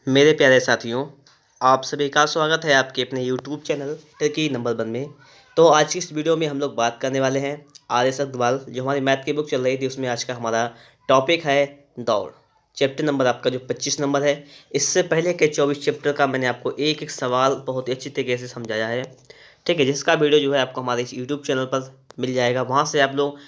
मेरे प्यारे साथियों, आप सभी का स्वागत है आपके अपने यूट्यूब चैनल ट्रिकी नंबर 1 में। तो आज की इस वीडियो में हम लोग बात करने वाले हैं आर्यस अग्रवाल, जो हमारी मैथ की बुक चल रही थी उसमें आज का हमारा टॉपिक है दौड़। चैप्टर नंबर आपका जो 25 नंबर है। इससे पहले के 24 चैप्टर का मैंने आपको एक एक सवाल बहुत ही अच्छी तरीके से समझाया है, ठीक है, जिसका वीडियो जो है आपको हमारे इस यूट्यूब चैनल पर मिल जाएगा। वहाँ से आप लोग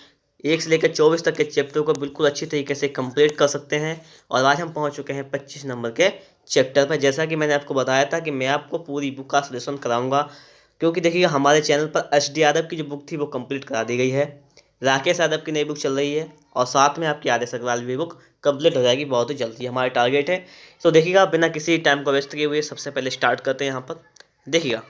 1 से लेकर 24 तक के चैप्टर को बिल्कुल अच्छी तरीके से कंप्लीट कर सकते हैं। और आज हम पहुँच चुके हैं 25 नंबर के चैप्टर पर। जैसा कि मैंने आपको बताया था कि मैं आपको पूरी बुक का सॉल्यूशन कराऊंगा, क्योंकि देखिएगा हमारे चैनल पर एच.डी. यादव की जो बुक थी वो कंप्लीट करा दी गई है। राकेश यादव की नई बुक चल रही है और साथ में आपकी आर्यस अग्रवाल भी बुक कंप्लीट हो जाएगी बहुत ही जल्दी, हमारा टारगेट है। तो देखिएगा बिना किसी टाइम को वेस्ट किए हुए सबसे पहले स्टार्ट करते हैं। यहाँ पर देखिएगा,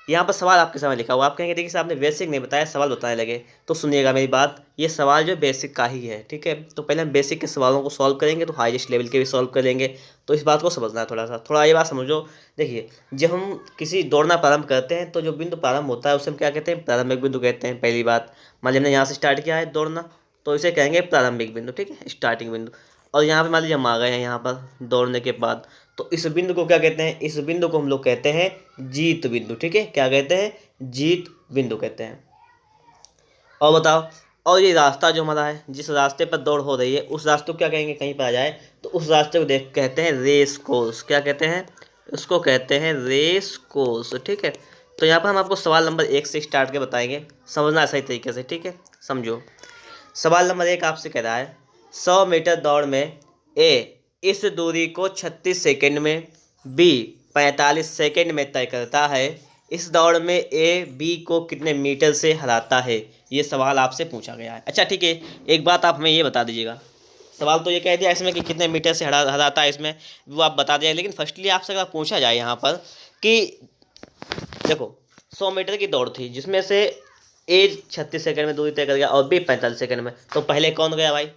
यहाँ पर सवाल आपके सामने लिखा हुआ। आप कहेंगे देखिए साहब ने बेसिक नहीं बताया, सवाल बताने लगे। तो सुनिएगा मेरी बात, ये सवाल जो बेसिक का ही है, ठीक है। तो पहले हम बेसिक के सवालों को सॉल्व करेंगे तो हाईएस्ट लेवल के भी सॉल्व कर लेंगे। तो इस बात को समझना है थोड़ा ये बात समझो। देखिए, जब हम किसी दौड़ना प्रारंभ करते हैं तो जो बिंदु प्रारंभ होता है उसे हम क्या कहते हैं? प्रारंभिक बिंदु कहते हैं। पहली बात, मान लीजिए हमने यहाँ से स्टार्ट किया है दौड़ना, तो इसे कहेंगे प्रारंभिक बिंदु, ठीक है, स्टार्टिंग बिंदु। और यहाँ पे मान लीजिए हम आ गए हैं यहाँ पर दौड़ने के बाद, तो इस बिंदु को क्या कहते हैं? इस बिंदु को हम लोग कहते हैं जीत बिंदु, ठीक है। क्या कहते हैं? जीत बिंदु कहते हैं। और बताओ, और ये रास्ता जो हमारा है, जिस रास्ते पर दौड़ हो रही है, उस रास्ते को क्या कहेंगे? कहीं पर आ जाए तो उस रास्ते को देख कहते हैं रेस कोर्स। क्या कहते हैं? उसको कहते हैं रेस कोर्स, ठीक है। तो यहाँ पर हम आपको सवाल नंबर 1 से स्टार्ट के बताएंगे, समझना सही तरीके से, ठीक है। समझो, सवाल नंबर 1 आपसे कह रहा है 100 मीटर दौड़ में ए इस दूरी को 36 सेकंड में, बी 45 सेकंड में तय करता है। इस दौड़ में ए बी को कितने मीटर से हराता है? ये सवाल आपसे पूछा गया है। अच्छा ठीक है, एक बात आप हमें ये बता दीजिएगा। सवाल तो ये कह दिया इसमें कि कितने मीटर से हराता है, इसमें वो आप बता दीजिए। लेकिन फर्स्टली आपसे अगर पूछा जाए यहाँ पर कि देखो 100 मीटर की दौड़ थी जिसमें से ए 36 सेकंड में दूरी तय कर गया और बी 45 सेकंड में, तो पहले कौन गया भाई?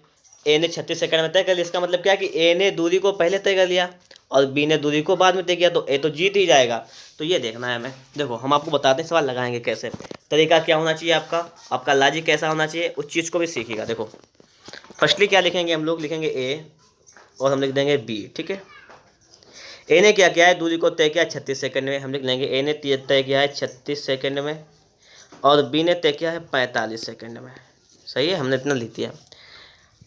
ए ने 36 सेकंड में तय कर लिया। इसका मतलब क्या कि ए ने दूरी को पहले तय कर लिया और बी ने दूरी को बाद में तय किया, तो ए तो जीत ही जाएगा। तो ये देखना है हमें। देखो हम आपको बताते हैं सवाल लगाएंगे कैसे, तरीका क्या होना चाहिए, आपका लॉजिक कैसा होना चाहिए, उस चीज़ को भी सीखिएगा। देखो फर्स्टली क्या लिखेंगे हम लोग? लिखेंगे ए और हम लिख देंगे बी, ठीक है। ए ने क्या किया है? दूरी को तय किया 36 सेकंड में, हम लिख लेंगे ए ने तय किया है 36 सेकंड में और बी ने तय किया है 45 सेकंड में। सही है, हमने इतना लिख दिया।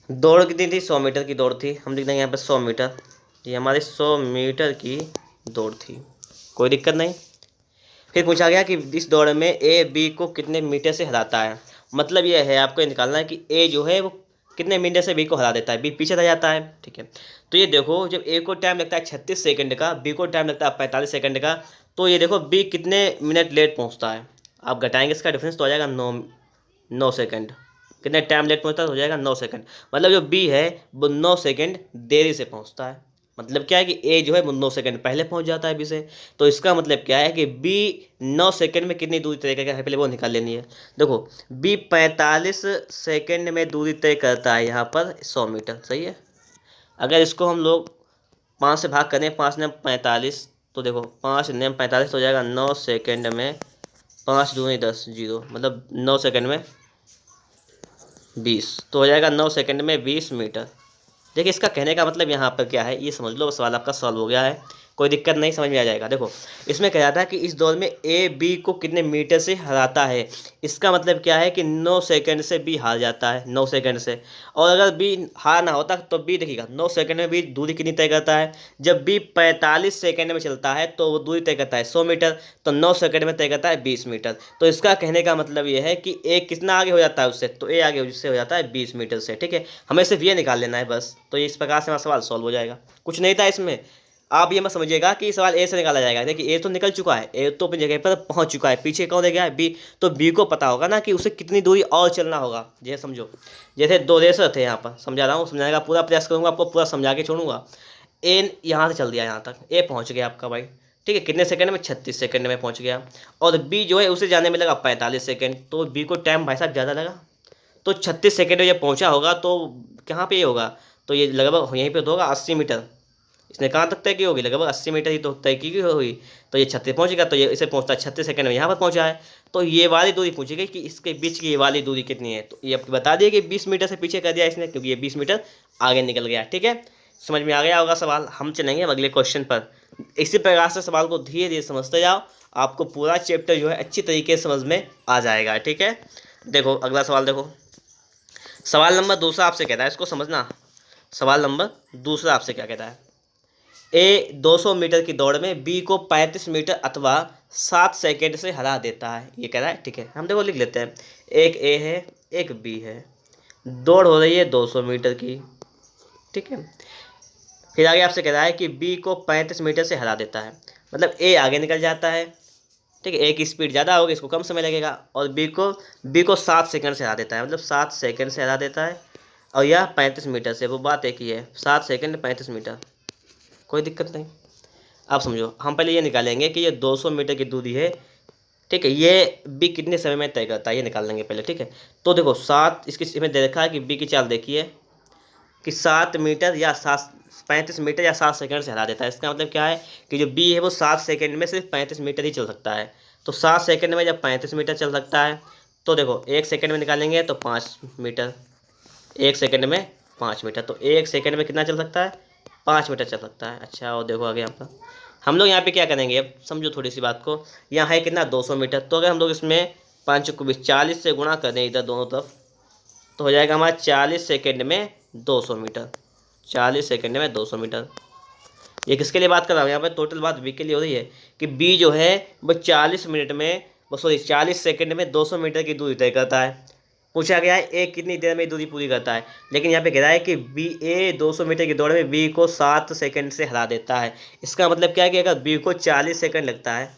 दौड़ कितनी थी? 100 मीटर की दौड़ थी, हम लिख देंगे यहाँ पर 100 मीटर। ये हमारी 100 मीटर की दौड़ थी, कोई दिक्कत नहीं। फिर पूछा गया कि इस दौड़ में ए बी को कितने मीटर से हराता है। मतलब ये है आपको ये निकालना है कि ए जो है वो कितने मीटर से बी को हरा देता है, बी पीछे रह जाता है, ठीक है। तो ये देखो, जब ए को टाइम लगता है 36 सेकंड का, बी को टाइम लगता है 45 सेकंड का, तो ये देखो बी कितने मिनट लेट पहुँचता है। आप घटाएंगे इसका डिफरेंस तो हो जाएगा 9 सेकंड। कितने टाइम लेट पहुँचता है? हो जाएगा 9 सेकंड। मतलब जो बी है वो 9 सेकंड देरी से पहुँचता है। मतलब क्या है कि ए जो है वो 9 सेकंड पहले पहुंच जाता है बी से। तो इसका मतलब क्या है कि बी 9 सेकंड में कितनी दूरी तय करता है, पहले वो निकाल लेनी है। देखो बी 45 सेकंड में दूरी तय करता है यहाँ पर 100 मीटर, सही है। अगर इसको हम लोग 5 से भाग करें, 5 ने 45, तो देखो 5 ने 45 हो जाएगा 9 सेकेंड में, 5 दूनी 10, 0, मतलब 9 सेकेंड में 20, तो हो जाएगा 9 सेकेंड में 20 मीटर। देखिए इसका कहने का मतलब यहाँ पर क्या है, ये समझ लो। सवाल आपका सॉल्व हो गया है, कोई दिक्कत नहीं, समझ में आ जाएगा। देखो इसमें कह रहा था कि इस दौर में ए बी को कितने मीटर से हराता है। इसका मतलब क्या है कि 9 सेकंड से बी हार जाता है, 9 सेकंड से। और अगर बी हार ना होता तो बी देखिएगा 9 सेकंड में बी दूरी कितनी तय करता है। जब बी 45 सेकंड में चलता है तो वो दूरी तय करता है 100 मीटर, तो 9 सेकंड में तय करता है 20 मीटर। तो इसका कहने का मतलब ये है कि ए कितना आगे हो जाता है उससे, तो ए आगे उससे हो जाता है 20 मीटर से, ठीक है। हमें सिर्फ ये निकाल लेना है बस। तो इस प्रकार से हमारा सवाल सॉल्व हो जाएगा, कुछ नहीं था इसमें। आप ये मत समझिएगा कि सवाल ए से निकाला जाएगा। देखिए ए तो निकल चुका है, ए तो अपनी जगह पर पहुंच चुका है, पीछे कौन रह गया है? बी। तो बी को पता होगा ना कि उसे कितनी दूरी और चलना होगा। जैसे समझो, जैसे 2 रेसर थे, यहाँ पर समझा रहा हूँ, समझाने का पूरा प्रयास करूँगा, आपको पूरा समझा के छोड़ूंगा। ए यहाँ से चल दिया यहाँ तक, ए पहुँच गया आपका भाई, ठीक है। कितने सेकंड में? 36 सेकंड में पहुँच गया। और बी जो है उसे जाने में लगा 45 सेकंड, तो बी को टाइम भाई साहब ज़्यादा लगा। तो 36 सेकंड में जब पहुँचा होगा तो कहाँ पे ये होगा? तो ये लगभग यहीं पे तो होगा 80 मीटर। इसने कहाँ तक तय की होगी? लगभग 80 मीटर ही तो तय की होगी। तो ये 36 पहुँचेगा, तो ये इसे पहुँचता 36 सेकंड में यहाँ पर पहुँचा है। तो ये वाली दूरी पूछी गई कि इसके बीच की ये वाली दूरी कितनी है। तो ये आपको बता दिए कि 20 मीटर से पीछे कर दिया इसने, क्योंकि ये 20 मीटर आगे निकल गया, ठीक है। समझ में आ गया होगा सवाल। हम चलेंगे अब अगले क्वेश्चन पर। इसी प्रकार से सवाल को धीरे धीरे समझते जाओ, आपको पूरा चैप्टर जो है अच्छी तरीके से समझ में आ जाएगा। ठीक है, देखो अगला सवाल देखो। सवाल नंबर दूसरा आपसे कहता है, इसको समझना। सवाल नंबर दूसरा आपसे क्या कहता है, ए 200 मीटर की दौड़ में बी को 35 मीटर अथवा 7 सेकेंड से हरा देता है, ये कह रहा है। ठीक है, हम देखो लिख लेते हैं। एक ए है, एक बी है, दौड़ हो रही है 200 मीटर की। ठीक है, फिर आगे आपसे कह रहा है कि बी को 35 मीटर से हरा देता है, मतलब ए आगे निकल जाता है। ठीक है, ए की स्पीड ज़्यादा होगी, इसको कम समय लगेगा। और बी को 7 सेकंड से हरा देता है, मतलब 7 सेकंड से हरा देता है। और यह 35 मीटर से, वो बात एक ही है, 7 सेकंड 35 मीटर, कोई दिक्कत नहीं। आप समझो, हम पहले ये निकालेंगे कि ये 200 मीटर की दूरी है। ठीक है, ये बी कितने समय में तय करता है, ये निकाल लेंगे पहले। ठीक है, तो देखो 7, इसकी इसमें दे रखा है कि बी की चाल देखिए कि 7 मीटर या 35 मीटर या 7 सेकंड से हरा देता है। इसका मतलब क्या है कि जो बी है वो 7 सेकंड में सिर्फ 35 मीटर ही चल सकता है। तो 7 सेकंड में जब 35 मीटर चल सकता है, तो देखो 1 सेकंड में निकालेंगे तो 5 मीटर, 1 सेकंड में 5 मीटर, तो 1 सेकंड में कितना चल सकता है, 5 मीटर चल सकता है। अच्छा, और देखो आगे यहाँ पर हम लोग यहाँ पे क्या करेंगे, अब समझो थोड़ी सी बात को। यहाँ है कितना 200 मीटर, तो अगर हम लोग इसमें 5 को 40 से गुणा कर दें इधर दोनों तरफ, तो हो जाएगा हमारा 40 सेकंड में 200 मीटर, 40 सेकंड में 200 मीटर। ये किसके लिए बात कर रहा हूँ यहाँ पर, टोटल बात बी के लिए हो रही है कि बी जो है वो 40 मिनट में, वो सॉरी 40 सेकंड में 200 मीटर की दूरी तय करता है। पूछा गया है ए कितनी देर में दूरी पूरी करता है, लेकिन यहाँ पे कह रहा है कि बी ए 200 मीटर की दौड़ में बी को 7 सेकंड से हरा देता है। इसका मतलब क्या है कि अगर बी को 40 सेकंड लगता है,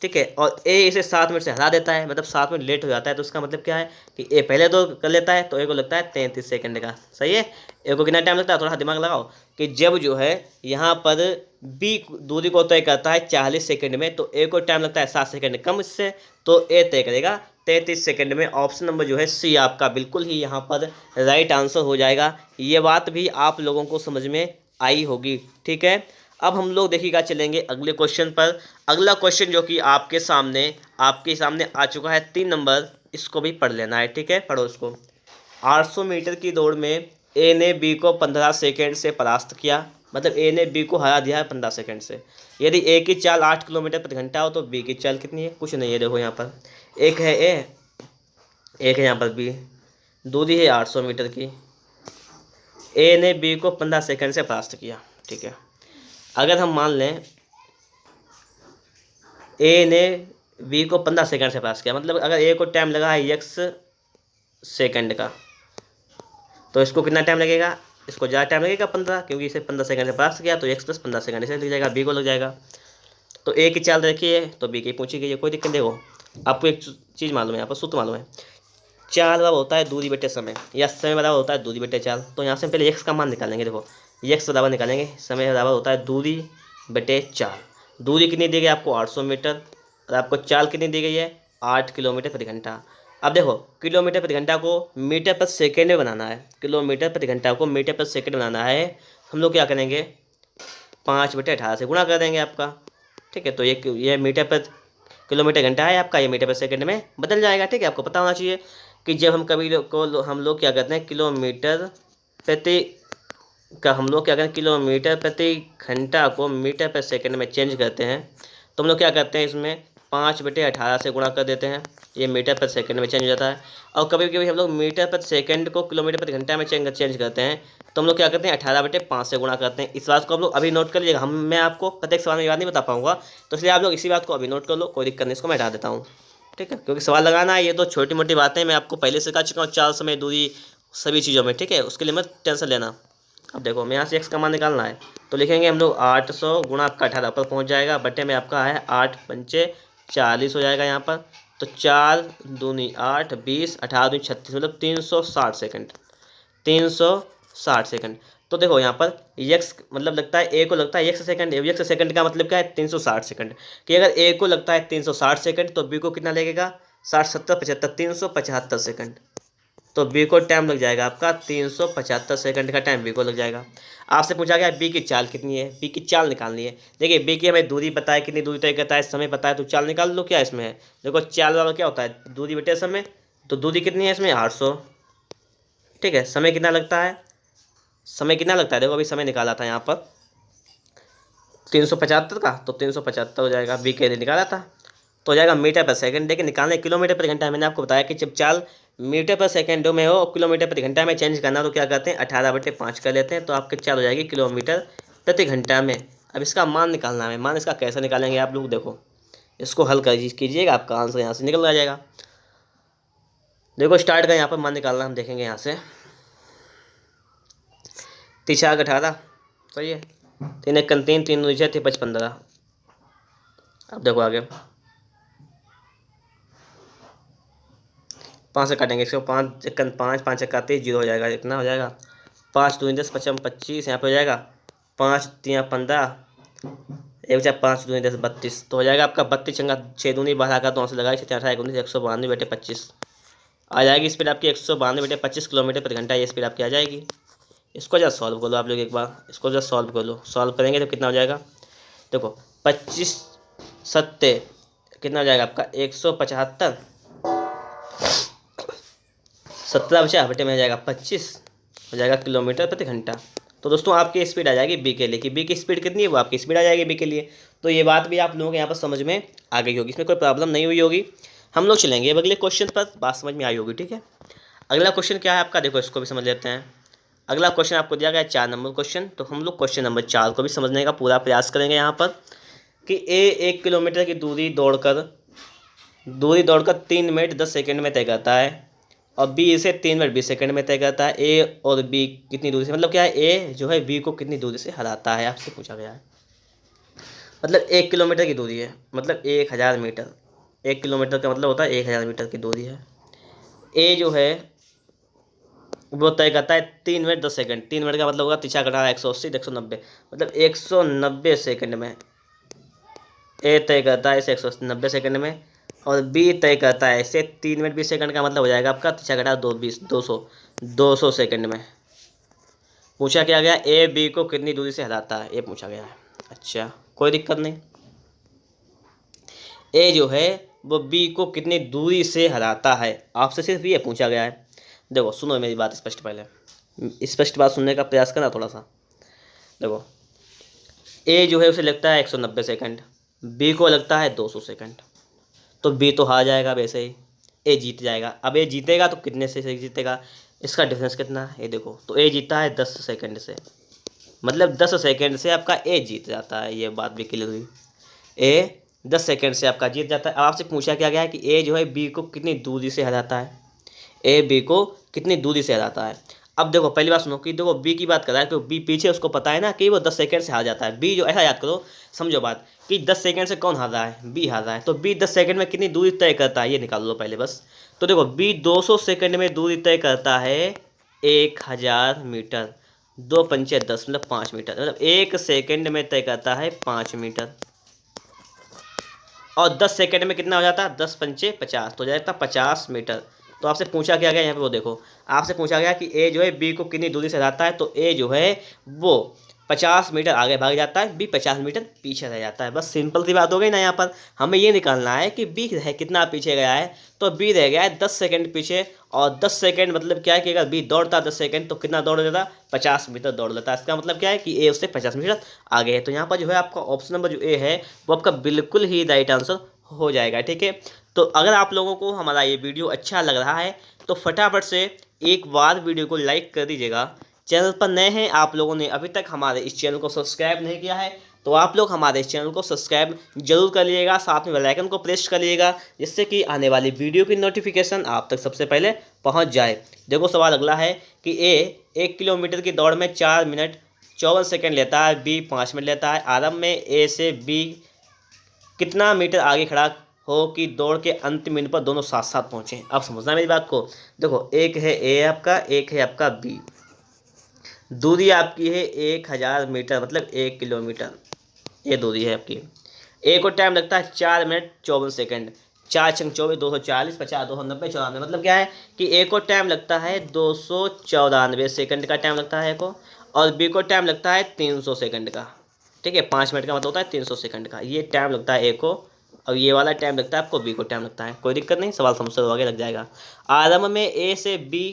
ठीक है, और ए इसे 7 मिनट से हरा देता है, मतलब 7 मिनट लेट हो जाता है, तो इसका मतलब क्या है कि ए पहले दौड़ कर लेता है, तो ए को लगता है 33 सेकंड का। सही है, ए को कितना टाइम लगता है, थोड़ा दिमाग लगाओ कि जब जो है यहाँ पर बी दूरी को तय करता है 40 सेकंड में, तो ए को टाइम लगता है 7 सेकंड कम इससे, तो ए तय करेगा 33 सेकंड में। ऑप्शन नंबर जो है सी आपका बिल्कुल ही यहाँ पर राइट आंसर हो जाएगा। ये बात भी आप लोगों को समझ में आई होगी। ठीक है, अब हम लोग देखिएगा चलेंगे अगले क्वेश्चन पर। अगला क्वेश्चन जो कि आपके सामने आ चुका है 3 नंबर, इसको भी पढ़ लेना है। ठीक है, पढ़ो इसको। 800 मीटर की दौड़ में ए ने बी को 15 सेकंड से परास्त किया, मतलब ए ने बी को हरा दिया है 15 सेकंड से। यदि ए की चाल 8 किलोमीटर प्रति घंटा हो तो बी की चाल कितनी है, कुछ नहीं है। देखो यहाँ पर एक है ए, एक है यहाँ पर बी, दूरी है 800 मीटर की। ए ने बी को 15 सेकंड से परास्त किया। ठीक है, अगर हम मान लें ए ने बी को 15 सेकंड से पास किया, मतलब अगर ए को टाइम लगा है x सेकंड का, तो इसको कितना टाइम लगेगा, इसको ज़्यादा टाइम लगेगा 15, क्योंकि इसे 15 सेकंड से पास किया, तो x + 15 सेकंड इसे लग जाएगा, बी को लग जाएगा। तो ए की चाल देखिए तो बी की पूछी गई है, कोई दिक्कत देखो। आपको एक चीज़ मालूम है, यहाँ पर सूत्र मालूम है, चाल बराबर होता है दूरी बटे समय, या समय बराबर होता है दूरी बटे चाल। तो यहाँ से पहले x का मान निकालेंगे। देखो x बराबर निकालेंगे, समय बराबर होता है दूरी बटे चाल। दूरी कितनी दी गई आपको 800 मीटर, और आपको चाल कितनी दी गई है 8 किलोमीटर प्रति घंटा। अब देखो किलोमीटर प्रति घंटा को मीटर प्रति सेकेंड में बनाना है, किलोमीटर प्रति घंटा को मीटर प्रति सेकेंड बनाना है। हम लोग क्या करेंगे 5/18 से गुणा कर देंगे आपका। ठीक है, तो ये मीटर प्रति किलोमीटर घंटा है आपका, ये मीटर प्रति सेकेंड में बदल जाएगा। ठीक है, आपको पता होना चाहिए कि जब हम हम लोग क्या करते हैं किलोमीटर प्रति किलोमीटर प्रति घंटा को मीटर प्रति सेकंड में चेंज करते हैं, तो हम लोग क्या करते हैं इसमें 5/18 से गुणा कर देते हैं, ये मीटर प्रति सेकंड में चेंज हो जाता है। और कभी कभी हम लोग मीटर प्रति सेकंड को किलोमीटर प्रति घंटा में चेंज करते हैं, तो हम लोग क्या करते हैं 18/5 से गुणा करते हैं। इस बात को आप लोग अभी नोट कर लीजिएगा, मैं आपको प्रत्येक सवाल में याद नहीं बता पाऊंगा, तो इसलिए आप लोग इसी बात को अभी नोट कर लो, कोई दिक्कत नहीं, इसको मैं हटा देता हूँ। ठीक है, क्योंकि सवाल लगाना है, ये तो छोटी मोटी बातें मैं आपको पहले से सिखा चुका हूँ, चाल, समय, दूरी, सभी चीज़ों में। ठीक है, उसके लिए मत टेंशन लेना। अब देखो मैं यहाँ से x का मान निकालना है, तो लिखेंगे हम लोग 800 गुणा आपका 18 पर पहुँच जाएगा, बटे में आपका है 8 पंचे 40 हो जाएगा यहाँ पर। तो 4 दूनी 8, 20, 18 दूनी 36, मतलब 360 सेकंड, 360 सेकंड। तो देखो यहाँ पर x मतलब लगता है ए को लगता है x सेकंड, x सेकंड का मतलब क्या है 360 सेकंड, कि अगर ए को लगता है 360 सेकंड तो बी को कितना लगेगा 60, 70, 75, 375 सेकंड। तो बी को टाइम लग जाएगा आपका 375 सेकंड का टाइम बी को लग जाएगा। आपसे पूछा गया बी की चाल कितनी है, बी की चाल निकालनी है। देखिए बी की हमें दूरी पता है, कितनी दूरी तय करता है, समय पता है, तो चाल निकाल लो। क्या इसमें है, देखो चाल वाला क्या होता है दूरी बटे समय, तो दूरी कितनी है इसमें 800। ठीक है, समय कितना लगता है, देखो अभी समय निकाला था यहाँ पर, 375 का, तो 375 हो जाएगा, बी के लिए निकाला था तो हो जाएगा मीटर पर सेकंड। लेकिन निकालना किलोमीटर पर घंटा। मैंने आपको बताया कि जब चाल मीटर पर सेकंड में हो, किलोमीटर प्रति घंटा में चेंज करना तो क्या करते हैं 18/5 कर लेते हैं, तो आपकी चाल हो जाएगी किलोमीटर प्रति घंटा में। अब इसका मान निकालना है। मान इसका कैसे निकालेंगे आप लोग, देखो इसको हल कर कीजिएगा, आपका आंसर यहाँ से निकल आ जाएगा। देखो स्टार्ट का यहाँ पर मान निकालना हम देखेंगे यहाँ से। 3×4 18, सही है। 3×1 3, 3×2 6, 3×5 15। अब देखो आगे 5 से काटेंगे इसको, 5×1 5, 5×1 30, 0 हो जाएगा। इतना हो जाएगा 5×2 10, 5×5 25, यहाँ पे हो जाएगा 5×3 15, 1×4 5×2 10 32, तो हो जाएगा आपका 32×6 12 का, तो वहाँ से लगाई 18×19 192/25 आ जाएगी स्पीड आपकी 192/25 किलोमीटर प्रति घंटा। ये स्पीड आपकी आ जाएगी। इसको जरा सॉल्व कर लो आप लोग एक बार, इसको जरा सॉल्व कर लो। सॉल्व करेंगे तो कितना हो जाएगा, देखो 25 7 कितना हो जाएगा आपका 175, 17/50 में हो जाएगा 25 हो जाएगा किलोमीटर प्रति घंटा। तो दोस्तों आपकी स्पीड आ जाएगी बी के लिए, कि बी की स्पीड कितनी है वो आपकी स्पीड आ जाएगी बी के लिए। तो ये बात भी आप लोगों के यहाँ पर समझ में आ गई होगी, इसमें कोई प्रॉब्लम नहीं हुई होगी। हम लोग चलेंगे अब अगले क्वेश्चन पर, बात समझ में आई होगी, ठीक है। अगला क्वेश्चन क्या है आपका, देखो इसको भी समझ लेते हैं। अगला क्वेश्चन आपको दिया गया है 4 नंबर क्वेश्चन, तो हम लोग क्वेश्चन नंबर 4 को भी समझने का पूरा प्रयास करेंगे यहाँ पर। कि ए 1 किलोमीटर की दूरी दौड़कर 3 मिनट 10 सेकंड में तय करता है, और बी इसे 3 मिनट 20 सेकंड में तय करता है। ए और बी कितनी दूरी से, मतलब क्या है, ए जो है बी को कितनी दूरी से हराता है, आपसे पूछा गया है। मतलब 1 किलोमीटर की दूरी है, मतलब 1000 मीटर। 1 किलोमीटर का मतलब होता है 1000 मीटर की दूरी है। ए जो है वो तय करता है 3 मिनट 10 सेकंड। 3 मिनट का मतलब होगा 3×4 18 180 190, मतलब 190 सेकंड में ए तय करता है इसे 190 सेकंड में, और बी तय करता है इसे 3 मिनट 20 सेकंड का मतलब हो जाएगा आपका 3×4 200 सेकंड में। पूछा क्या गया, ए बी को कितनी दूरी से हराता है, ये पूछा गया है। अच्छा कोई दिक्कत नहीं, ए जो है वो बी को कितनी दूरी से हराता है, आपसे सिर्फ ये पूछा गया है। देखो सुनो मेरी बात स्पष्ट, पहले स्पष्ट बात सुनने का प्रयास करना थोड़ा सा। देखो ए जो है उसे लगता है 190 सेकंड, बी को लगता है 200 सेकंड, तो बी तो हार जाएगा वैसे ही, ए जीत जाएगा। अब ए जीतेगा तो कितने से जीतेगा, इसका डिफरेंस कितना है ये देखो, तो ए जीता है 10 सेकंड से, मतलब 10 सेकंड से आपका ए जीत जाता है। ये बात भी क्लियर हुई, ए 10 सेकंड से आपका जीत जाता है। अब आपसे पूछा क्या गया है कि ए जो है बी को कितनी दूरी से हराता है, ए बी को कितनी दूरी से हराता है। अब देखो पहली बात सुनो, कि देखो बी की बात कर रहा है, क्योंकि बी पीछे उसको पता है ना कि वो 10 सेकंड से हार जाता है। बी जो, ऐसा याद करो, समझो बात, कि 10 सेकंड से कौन हार रहा है, बी हार रहा है, तो बी 10 सेकंड में कितनी दूरी तय करता है ये निकाल लो पहले बस। तो देखो बी 200 सेकंड में दूरी तय करता है 1000 मीटर, 2×5 10 मतलब 5 मीटर, मतलब 1 सेकंड में तय करता है 5 मीटर। और 10 सेकंड में कितना हो जाता है, 10×5 50, तो हो जाता है 50 मीटर। तो आपसे पूछा क्या गया यहाँ पे, वो देखो आपसे पूछा गया कि ए जो है बी को कितनी दूरी से हराता है, तो ए जो है वो 50 मीटर आगे भाग जाता है, बी 50 मीटर पीछे रह जाता है। बस सिंपल सी बात हो गई ना। यहाँ पर हमें ये निकालना है कि बी है कितना पीछे गया है, तो बी रह गया है 10 सेकंड पीछे, और 10 सेकंड मतलब क्या है कि अगर बी दौड़ता 10 सेकंड तो कितना दौड़ लेता, 50 मीटर दौड़ लेता है। इसका मतलब क्या है कि ए उससे 50 मीटर आगे है। तो यहाँ पर जो है आपका ऑप्शन नंबर जो ए है वो आपका बिल्कुल ही राइट आंसर हो जाएगा, ठीक है। तो अगर आप लोगों को हमारा ये वीडियो अच्छा लग रहा है तो फटाफट से एक बार वीडियो को लाइक कर दीजिएगा। चैनल पर नए हैं, आप लोगों ने अभी तक हमारे इस चैनल को सब्सक्राइब नहीं किया है तो आप लोग हमारे इस चैनल को सब्सक्राइब जरूर कर लीजिएगा, साथ में बेल आइकन को प्रेस कर लीजिएगा, जिससे कि आने वाली वीडियो की नोटिफिकेशन आप तक सबसे पहले पहुंच जाए। देखो सवाल अगला है कि ए 1 किलोमीटर की दौड़ में 4 मिनट 54 सेकंड लेता है, बी 5 मिनट लेता है। आरंभ में ए से बी कितना मीटर आगे खड़ा हो कि दौड़ के अंतिम मिनट पर दोनों साथ साथ पहुंचे। अब समझना मेरी बात को, देखो एक है ए आपका, एक है आपका बी, दूरी आपकी है 1000 मीटर मतलब 1 किलोमीटर, ये दूरी है आपकी। ए को टाइम लगता है 4 मिनट 54 सेकंड, 4×4 240 50 290 94, मतलब क्या है कि ए को टाइम लगता है 294 सेकंड का टाइम लगता है ए को, और बी को टाइम लगता है 300 सेकंड का, ठीक है। 5 मिनट का मतलब होता है 300 सेकंड का, ये टाइम लगता है ए को, और ये वाला टाइम लगता है आपको बी को टाइम लगता है। कोई दिक्कत नहीं, सवाल समझ से आगे लग जाएगा। आरंभ में ए से बी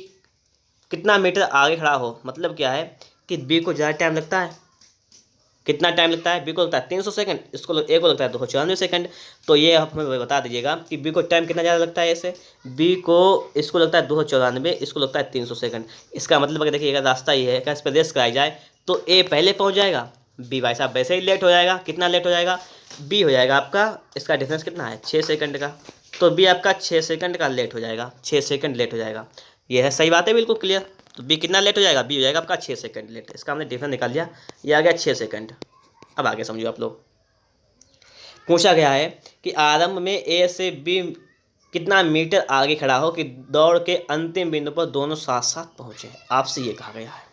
कितना मीटर आगे खड़ा हो, मतलब क्या है कि बी को ज़्यादा टाइम लगता है, कितना टाइम लगता है, बी को लगता है 300 सेकंड, इसको ए को लगता है 294 सेकंड। तो ये आप हमें बता दीजिएगा कि बी को टाइम कितना ज़्यादा लगता है ऐसे, बी को इसको लगता है 294, इसको लगता है 300 सेकंड। इसका मतलब अगर देखिएगा रास्ता ये है कि इस पर रेस कराई जाए तो ए पहले पहुँच जाएगा, बी भाई साहब वैसे ही लेट हो जाएगा। कितना लेट हो जाएगा, बी हो जाएगा आपका, इसका डिफरेंस कितना है 6 सेकंड का, तो बी आपका 6 सेकंड का लेट हो जाएगा, 6 सेकंड लेट हो जाएगा। ये है सही बात है, बिल्कुल क्लियर। तो बी कितना लेट हो जाएगा, बी हो जाएगा आपका 6 सेकंड लेट। इसका हमने डिफरेंस निकाल लिया, ये आ गया 6 सेकंड। अब आगे समझो आप लोग, पूछा गया है कि आरंभ में ए से बी कितना मीटर आगे खड़ा हो कि दौड़ के अंतिम बिंदु पर दोनों साथ साथ पहुँचे। आपसे ये कहा गया है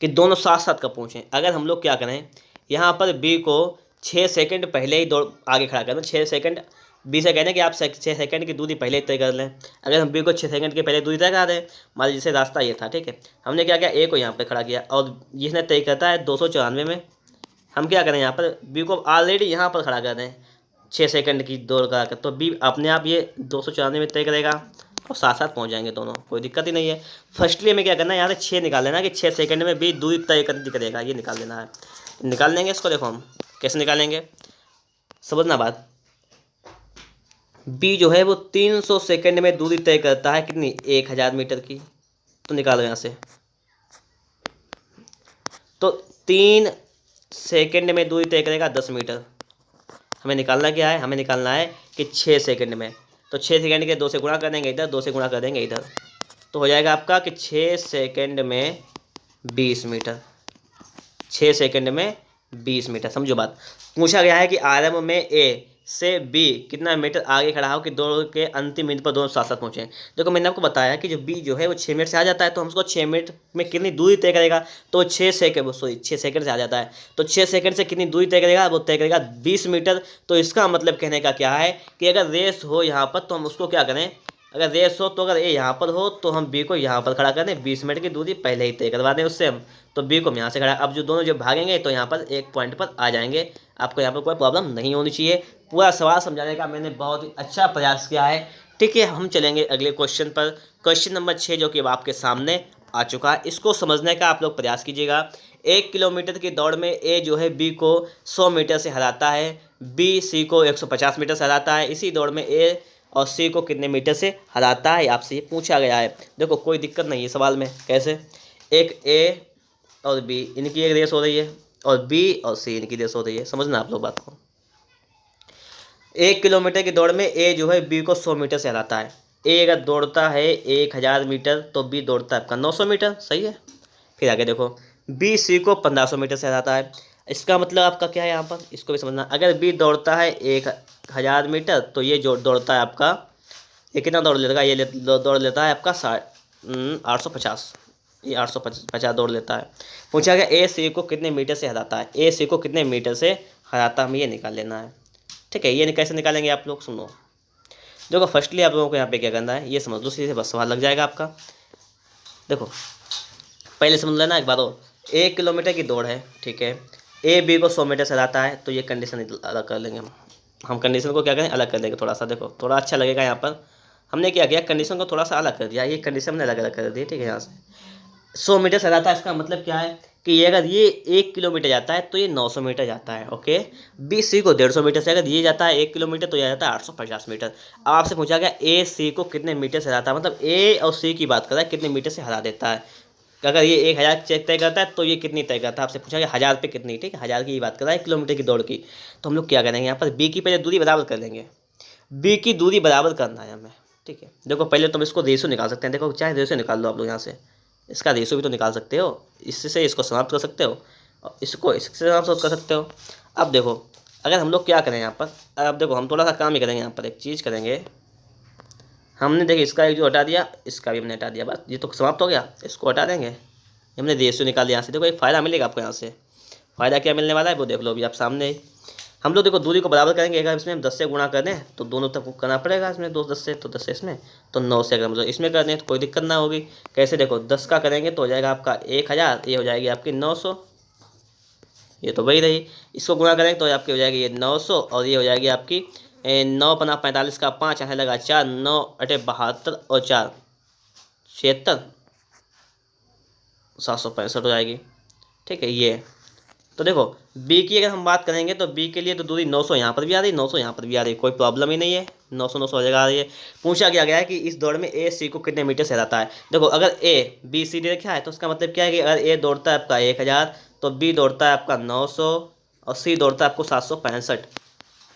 कि दोनों साथ साथ कब पहुँचें। अगर हम लोग क्या करें, यहाँ पर बी को 6 सेकंड पहले ही दौड़ आगे खड़ा कर दें, 6 सेकंड, बी से कहने कि आप 6 सेकंड की दूरी पहले ही तय कर लें। अगर हम बी को 6 सेकंड के पहले दूरी तय करा दें, मान लीजिए जैसे रास्ता ये था, ठीक है, हमने क्या किया, ए को यहाँ पर खड़ा किया और जिसने तय करता है 294 में, हम क्या करें यहाँ पर बी को ऑलरेडी यहाँ पर खड़ा कर दें 6 सेकंड की दौड़ करा कर, तो बी अपने आप ये 294 में तय करेगा और साथ साथ पहुँच जाएंगे दोनों, कोई दिक्कत ही नहीं है। फर्स्टली हमें क्या करना है, यहाँ से 6 निकाल लेना कि 6 सेकंड में बी दूरी तय करेगा, ये निकाल लेना है। निकाल लेंगे इसको, देखो हम कैसे निकालेंगे, समझना बात। बी जो है वो 300 सेकंड में दूरी तय करता है, कितनी, 1000 मीटर की। तो निकालो यहाँ से, तो 3 सेकंड में दूरी तय करेगा 10 मीटर। हमें निकालना क्या है, हमें निकालना है कि 6 सेकंड में, तो 6 सेकंड के 2 से गुणा कर देंगे इधर, 2 से गुणा कर देंगे इधर, तो हो जाएगा आपका कि 6 सेकंड में 20 मीटर, 6 सेकंड में 20 मीटर। समझो बात, पूछा गया है कि आरंभ में ए से बी कितना मीटर आगे खड़ा हो कि दौड़ के अंतिम बिंदु पर दोनों साथ साथ पहुँचे। देखो मैंने आपको बताया कि जो बी जो है वो 6 मिनट से आ जाता है, तो हम उसको 6 मिनट में कितनी दूरी तय करेगा, तो 6 सेकंड, सॉरी 6 सेकंड से आ जाता है, तो 6 सेकंड से कितनी दूरी तय करेगा, वो तय करेगा 20 मीटर। तो इसका मतलब कहने का क्या है कि अगर रेस हो यहाँ पर तो हम उसको क्या करें, अगर रेस हो तो अगर ए यहाँ पर हो तो हम बी को यहाँ पर खड़ा कर दें, 20 मिनट की दूरी पहले ही तय करवा दें उससे हम, तो बी को हम यहाँ से खड़ा, अब जो दोनों जो भागेंगे तो यहाँ पर एक पॉइंट पर आ जाएंगे। आपको यहाँ पर कोई प्रॉब्लम नहीं होनी चाहिए। पूरा सवाल समझाने का मैंने बहुत ही अच्छा प्रयास किया है, ठीक है। हम चलेंगे अगले क्वेश्चन पर, क्वेश्चन नंबर 6 जो कि अब आपके सामने आ चुका है। इसको समझने का आप लोग प्रयास कीजिएगा। 1 किलोमीटर की दौड़ में ए जो है बी को 100 मीटर से हराता है, बी सी को 150 मीटर से हराता है। इसी दौड़ में ए और सी को कितने मीटर से हराता है, आपसे ये पूछा गया है। देखो कोई दिक्कत नहीं है सवाल में, कैसे, एक ए और बी इनकी एक रेस हो रही है और बी और सी इनकी रेस हो रही है, समझना आप लोग बात को। 1 किलोमीटर की दौड़ में ए जो है बी को 100 मीटर से हराता है। ए अगर दौड़ता है 1000 मीटर तो बी दौड़ता है आपका 900 मीटर, सही है। फिर आगे देखो, बी सी को 1500 मीटर से हराता है। इसका मतलब आपका क्या है यहाँ पर, इसको भी समझना। अगर बी दौड़ता है 1000 मीटर तो ये जो दौड़ता है आपका, ये कितना दौड़ लेता है, ये दौड़ लेता है आपका 850, ये 850 दौड़ लेता है। पूछा गया ए सी को कितने मीटर से हराता है, ए सी को कितने मीटर से हराता है, हमें ये निकाल लेना है, ठीक है। ये कैसे निकालेंगे आप लोग, सुनो। देखो फर्स्टली आप लोगों को यहाँ पे क्या करना है, ये समझ लो, सीधे बस सवाल लग जाएगा आपका। देखो पहले समझ लेना एक बार और, 1 किलोमीटर की दौड़ है, ठीक है, ए बी को 100 मीटर से हराता है, तो ये कंडीशन अलग कर लेंगे हम कंडीशन को क्या करें, अलग कर देंगे थोड़ा सा। देखो थोड़ा अच्छा लगेगा, यहाँ पर हमने क्या किया, कंडीशन को थोड़ा सा अलग कर दिया, ये कंडीशन हमने अलग अलग कर दी, ठीक है। यहाँ से 100 मीटर से हराता है, इसका मतलब क्या है कि ये अगर ये 1 किलोमीटर जाता है तो ये 900 मीटर जाता है, ओके। बी सी को 150 मीटर से अगर ये जाता है 1 किलोमीटर तो ये जाता है 850 मीटर। अब आपसे पूछा गया ए सी को कितने मीटर से हराता है, मतलब ए और सी की बात कर रहा है, कितने मीटर से हरा देता है। अगर ये 1000 चेक तय करता है तो ये कितनी तय करता है, आपसे पूछा गया 1000 पे कितनी, ठीक है, 1000 की बात कर रहा है, 1 किलोमीटर की दौड़ की। तो हम लोग क्या करेंगे, यहाँ पर बी की पहले दूरी बराबर कर लेंगे, बी की दूरी बराबर करना है हमें, ठीक है। देखो पहले तुम इसको रेशो निकाल सकते हैं, देखो चाहे रेशो निकाल लो आप लोग, यहाँ से इसका रेशो भी तो निकाल सकते हो, इससे इसको समाप्त कर सकते हो और इसको इससे समाप्त कर सकते हो। अब देखो अगर हम लोग क्या करें यहाँ पर, अब देखो हम थोड़ा सा काम ही करेंगे, यहाँ पर एक चीज़ करेंगे, हमने देखिए इसका एक जो हटा दिया, इसका भी हमने हटा दिया, बस ये तो समाप्त हो गया, इसको हटा देंगे। हमने रेशो निकाल दिया यहाँ से। देखो एक फ़ायदा मिलेगा आपको यहाँ से, फ़ायदा क्या मिलने वाला है वो देख लो अभी आप सामने ही। हम लोग देखो दूरी को बराबर करेंगे, अगर इसमें हम 10 से गुणा कर दें तो दोनों तक करना पड़ेगा, इसमें 10 से, तो 10 से इसमें, तो 9 से अगर हम इसमें कर दें तो कोई दिक्कत ना होगी। कैसे, देखो 10 का करेंगे तो हो जाएगा आपका 1000, ये हो जाएगी आपकी 900, ये तो वही रही। इसको गुणा करेंगे तो आपकी हो जाएगी ये 900 और ये हो जाएगी आपकी 9 पना 45 का 5 यहाँ लगा 4, 9 अटे 72 और 4 76, 765 हो जाएगी, ठीक है। ये तो देखो बी की अगर हम बात करेंगे तो बी के लिए तो दूरी 900 यहाँ पर भी आ रही, 900 यहाँ पर भी आ रही, कोई प्रॉब्लम ही नहीं है, 900 900 जगह आ रही है। पूछा गया है कि इस दौड़ में ए सी को कितने मीटर से हराता है। देखो अगर ए बी सी डी रखा है तो उसका मतलब क्या है कि अगर ए दौड़ता है आपका 1000 तो बी दौड़ता है आपका 900 और सी दौड़ता है आपको 765।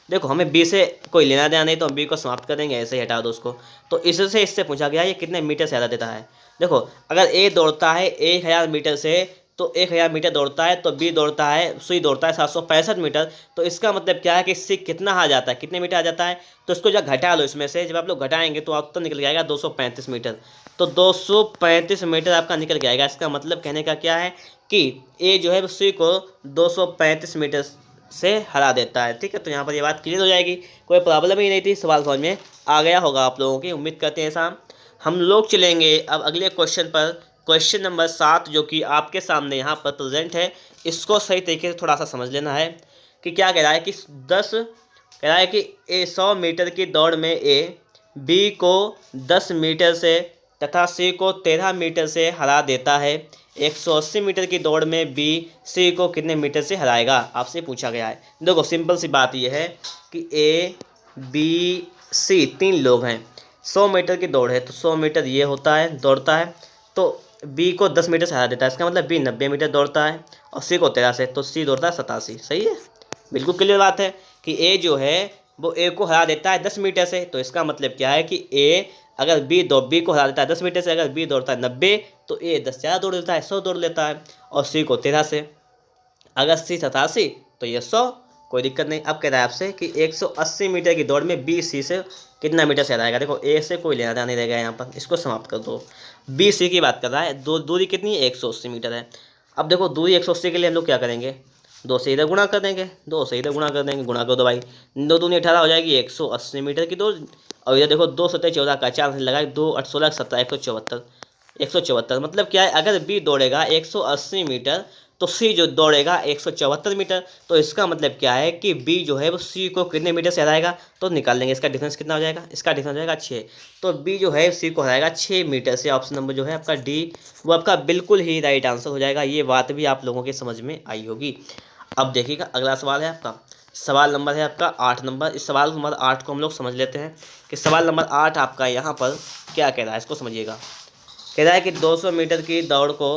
देखो हमें बी से कोई लेना देना नहीं तो हम बी को समाप्त कर देंगे, ऐसे ही हटा दो उसको। तो इससे पूछा गया ये कितने मीटर से हरा देता है। देखो अगर ए दौड़ता है 1000 मीटर से तो 1000 मीटर दौड़ता है, तो बी दौड़ता है सी दौड़ता है 765 मीटर। तो इसका मतलब क्या है कि सी कितना आ जाता है, कितने मीटर आ जाता है। तो इसको जब घटा लो इसमें से, जब आप लोग घटाएंगे तो आपको तो निकल जाएगा 235 मीटर। तो 235 मीटर आपका निकल जाएगा। इसका मतलब कहने का क्या है कि ए जो है सी को 235 मीटर से हरा देता है। ठीक है, तो यहाँ पर ये बात क्लियर हो जाएगी, कोई प्रॉब्लम ही नहीं थी। सवाल समझ में आ गया होगा आप लोगों की, उम्मीद करते हैं शाम। हम लोग चलेंगे अब अगले क्वेश्चन पर, क्वेश्चन नंबर 7 जो कि आपके सामने यहाँ पर प्रेजेंट है। इसको सही तरीके से थोड़ा सा समझ लेना है कि क्या कह रहा है कि 10 कह रहा है कि 100 मीटर की दौड़ में ए बी को 10 मीटर से तथा सी को 13 मीटर से हरा देता है। 180 मीटर की दौड़ में बी सी को कितने मीटर से हराएगा, आपसे पूछा गया है। देखो सिंपल सी बात यह है कि ए बी सी 3 लोग हैं, 100 मीटर की दौड़ है तो 100 मीटर ये होता है दौड़ता है, तो बी को 10 मीटर से हरा देता है। इसका मतलब बी 90 मीटर दौड़ता है और सी को 13 से, तो सी दौड़ता है 87। सही है, बिल्कुल क्लियर बात है कि ए जो है वो ए को हरा देता है 10 मीटर से। तो इसका मतलब क्या है कि ए अगर बी को हरा देता है 10 मीटर से, अगर बी दौड़ता है 90 तो ए 10 ज़्यादा दौड़ लेता है, 100 दौड़ लेता है। और सी को 13 से, अगर सी 87 तो ये 100, कोई दिक्कत नहीं। अब कह रहा है आपसे कि 180 मीटर की दौड़ में बी सी से कितना मीटर से हराएगा। देखो ए से कोई लेना देना नहीं रहेगा यहाँ पर, इसको समाप्त कर दो। बी सी की बात कर रहा है, दूरी कितनी है 180 मीटर है। अब देखो दूरी 180 के लिए हम लोग क्या करेंगे, 2 से इधर गुणा कर देंगे, 2 से इधर गुणा कर देंगे, गुणा कर दो भाई, 2 दूनी 18 हो जाएगी 180 मीटर की दौड़। और इधर देखो 2 7 14 का 4 लगाए, 2 8 16 17 174, 174 मतलब क्या है, अगर बी दौड़ेगा 180 मीटर तो सी जो दौड़ेगा 174 मीटर। तो इसका मतलब क्या है कि बी जो है वो सी को कितने मीटर से हराएगा, तो निकाल लेंगे इसका डिफरेंस कितना हो जाएगा, इसका डिफरेंस हो जाएगा 6। तो बी जो है सी को हराएगा 6 मीटर से। ऑप्शन नंबर जो है आपका डी वो आपका बिल्कुल ही राइट आंसर हो जाएगा। ये बात भी आप लोगों के समझ में आई होगी। अब देखिएगा अगला सवाल है आपका, सवाल नंबर है आपका 8 नंबर। इस सवाल नंबर 8 को हम लोग समझ लेते हैं कि सवाल नंबर 8 आपका यहाँ पर क्या कह रहा है, इसको समझिएगा। कह रहा है कि 200 मीटर की दौड़ को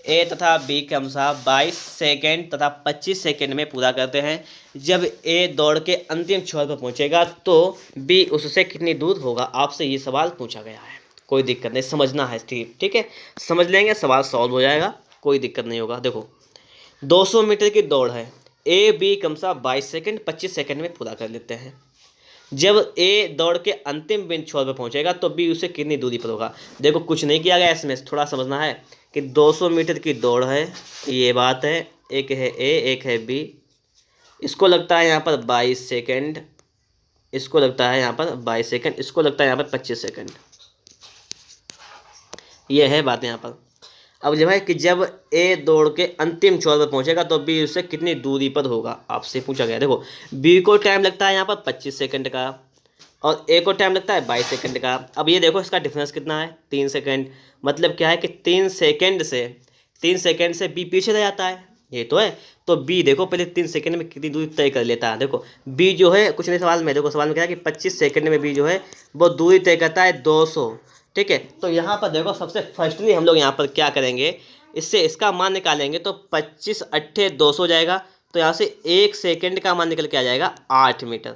ए तथा बी क्रमशः 22 सेकेंड तथा 25 सेकेंड में पूरा करते हैं। जब ए दौड़ के अंतिम छोर पर पहुंचेगा तो बी उससे कितनी दूर होगा, आपसे ये सवाल पूछा गया है। कोई दिक्कत नहीं, समझना है ठीक है, समझ लेंगे सवाल सॉल्व हो जाएगा, कोई दिक्कत नहीं होगा। देखो 200 मीटर की दौड़ है, ए बी क्रमशः 22 सेकेंड 25 सेकेंड में पूरा कर लेते हैं। जब ए दौड़ के अंतिम बिंदु छोर पर पहुंचेगा तो बी उसे कितनी दूरी पर होगा। देखो कुछ नहीं किया गया इसमें, थोड़ा समझना है कि 200 मीटर की दौड़ है, ये बात है, एक है ए एक है बी, इसको लगता है यहाँ पर 22 सेकेंड, इसको लगता है यहाँ पर 22 सेकेंड, इसको लगता है यहाँ पर 25 सेकेंड, ये है बात यहाँ पर। अब जब है कि जब ए दौड़ के अंतिम छोर पर पहुंचेगा तो बी उससे कितनी दूरी पर होगा, आपसे पूछा गया। देखो बी को टाइम लगता है यहाँ पर 25 सेकंड का और ए को टाइम लगता है 22 सेकंड का। अब ये देखो इसका डिफरेंस कितना है, 3 सेकंड। मतलब क्या है कि 3 सेकंड से बी पीछे रह जाता है, ये तो है। तो बी देखो पहले 3 सेकंड में कितनी दूरी तय कर लेता है। देखो बी जो है कुछ नहीं, सवाल में देखो, सवाल में क्या है कि 25 सेकंड में बी जो है वो दूरी तय करता है 200। ठीक है, तो यहाँ पर देखो सबसे फर्स्टली हम लोग यहाँ पर क्या करेंगे, इससे इसका मान निकालेंगे तो 25 अट्ठे 200 जाएगा। तो यहाँ से 1 सेकंड का मान निकल के आ जाएगा 8 मीटर,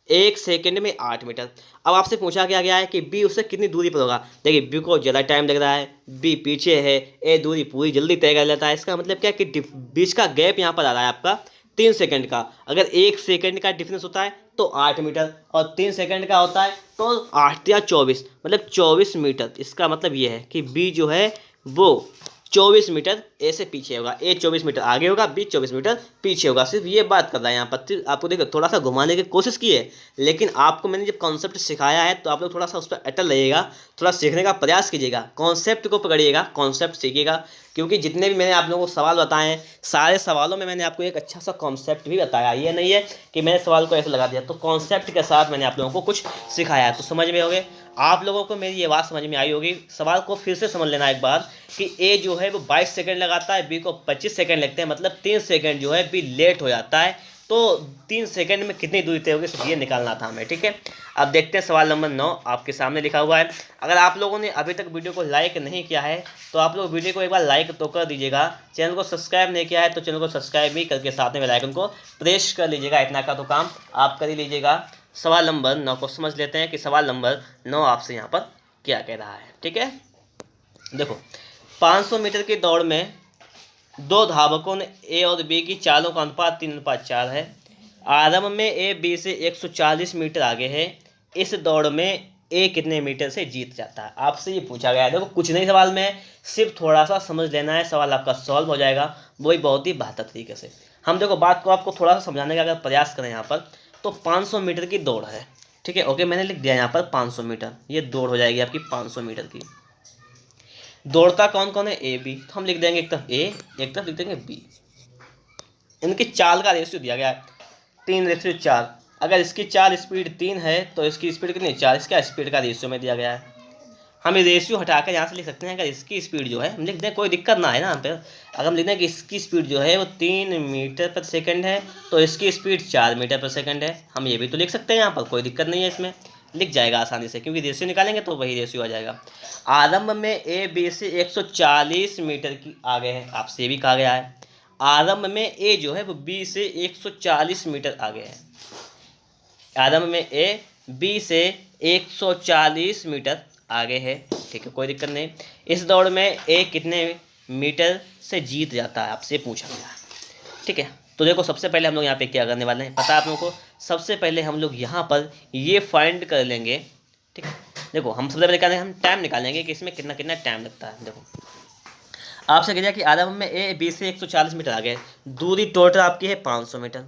1 सेकंड में 8 मीटर। अब आपसे पूछा गया है कि बी उससे कितनी दूरी पर होगा। देखिए बी को ज़्यादा टाइम लग रहा है, बी पीछे है, ए दूरी पूरी जल्दी तय कर लेता है। इसका मतलब क्या है कि बीच का गैप यहाँ पर आ रहा है आपका 3 सेकंड का। अगर 1 सेकंड का डिफरेंस होता है तो 8 मीटर और 3 सेकंड का होता है तो 8 या 24 मतलब 24 मीटर। इसका मतलब ये है कि बी जो है वो 24 मीटर ए से पीछे होगा, ए 24 मीटर आगे होगा, बी 24 मीटर पीछे होगा। सिर्फ ये बात कर रहा है यहाँ पर। आपको देखो थोड़ा सा घुमाने की कोशिश की है, लेकिन आपको मैंने जब कॉन्सेप्ट सिखाया है तो आप लोग थोड़ा सा उस पर अटल रहिएगा, थोड़ा सीखने का प्रयास कीजिएगा, कॉन्सेप्ट को पकड़िएगा, कॉन्सेप्ट सीखिएगा। क्योंकि जितने भी मैंने आप लोगों को सवाल बताए हैं, सारे सवालों में मैंने आपको एक अच्छा सा कॉन्सेप्ट भी बताया। ये नहीं है कि मैंने सवाल को ऐसे लगा दिया, तो कॉन्सेप्ट के साथ मैंने आप लोगों को कुछ सिखाया है, तो समझ में हो गए। आप लोगों को मेरी ये बात समझ में आई होगी। सवाल को फिर से समझ लेना एक बार कि ए जो है वो 22 सेकंड लगाता है, बी को 25 सेकंड लगते हैं, मतलब 3 सेकंड जो है बी लेट हो जाता है। तो 3 सेकंड में कितनी दूरी तय होगी, सिर्फ ये निकालना था हमें। ठीक है, अब देखते हैं सवाल नंबर 9 आपके सामने लिखा हुआ है। अगर आप लोगों ने अभी तक वीडियो को लाइक नहीं किया है तो आप लोग वीडियो को एक बार लाइक तो कर दीजिएगा। चैनल को सब्सक्राइब नहीं किया है तो चैनल को सब्सक्राइब भी करके साथ में बेल आइकन को प्रेस कर लीजिएगा। इतना का तो काम आप कर ही लीजिएगा। सवाल नंबर 9 को समझ लेते हैं कि सवाल नंबर 9 आपसे यहाँ पर क्या कह रहा है। ठीक है, देखो 500 मीटर की दौड़ में दो धावकों ने ए और बी की चालों का अनुपात 3:4 है। आरंभ में ए बी से 140 मीटर आगे है। इस दौड़ में ए कितने मीटर से जीत जाता है, आपसे ये पूछा गया है। देखो कुछ नहीं सवाल में, सिर्फ थोड़ा सा समझ लेना है, सवाल आपका सॉल्व हो जाएगा, वही बहुत ही बेहतर तरीके से। हम देखो बात को आपको थोड़ा सा समझाने का अगर प्रयास करें यहाँ पर, तो 500 मीटर की दौड़ है। ठीक है, ओके, मैंने लिख दिया यहाँ पर 500 मीटर, ये दौड़ हो जाएगी आपकी 500 मीटर की। दौड़ता कौन कौन है, ए बी, तो हम लिख देंगे एक तरफ ए, एक तरफ लिख देंगे बी। इनकी चाल का रेशियो दिया गया है 3:4। अगर इसकी चाल स्पीड 3 है तो इसकी स्पीड कितनी 4, इसका स्पीड का रेशियो में दिया गया है। हम ये रेशियो हटा कर यहाँ से लिख सकते हैं, अगर इसकी स्पीड जो है हम लिख दें, कोई दिक्कत ना है ना पे। अगर हम लिख दें कि इसकी स्पीड जो है वो 3 मीटर पर सेकंड है तो इसकी स्पीड 4 मीटर पर सेकंड है। हम ये भी तो लिख सकते हैं यहाँ पर, कोई दिक्कत नहीं है, इसमें लिख जाएगा आसानी से, क्योंकि रेशियो निकालेंगे तो वही रेशियो आ जाएगा। आरंभ में ए बी से 140 मीटर की आगे है, आपसे भी कहा गया है। आरंभ में ए जो है वो बी से 140 मीटर आगे है। आरंभ में ए बी से 140 मीटर आगे है। ठीक है, कोई दिक्कत नहीं। इस दौड़ में ए कितने मीटर से जीत जाता है, आपसे पूछा गया है। ठीक है, तो देखो सबसे पहले हम लोग यहाँ पे क्या करने वाले हैं पता है आप लोगों को। सबसे पहले हम लोग यहाँ पर ये फाइंड कर लेंगे। ठीक है, देखो हम सबसे पहले क्या करेंगे, हम टाइम निकालेंगे कि इसमें कितना कितना टाइम लगता है। देखो आपसे कह दिया कि आरंभ में ए बी से 140 मीटर आगे, दूरी टोटल आपकी है 500 मीटर।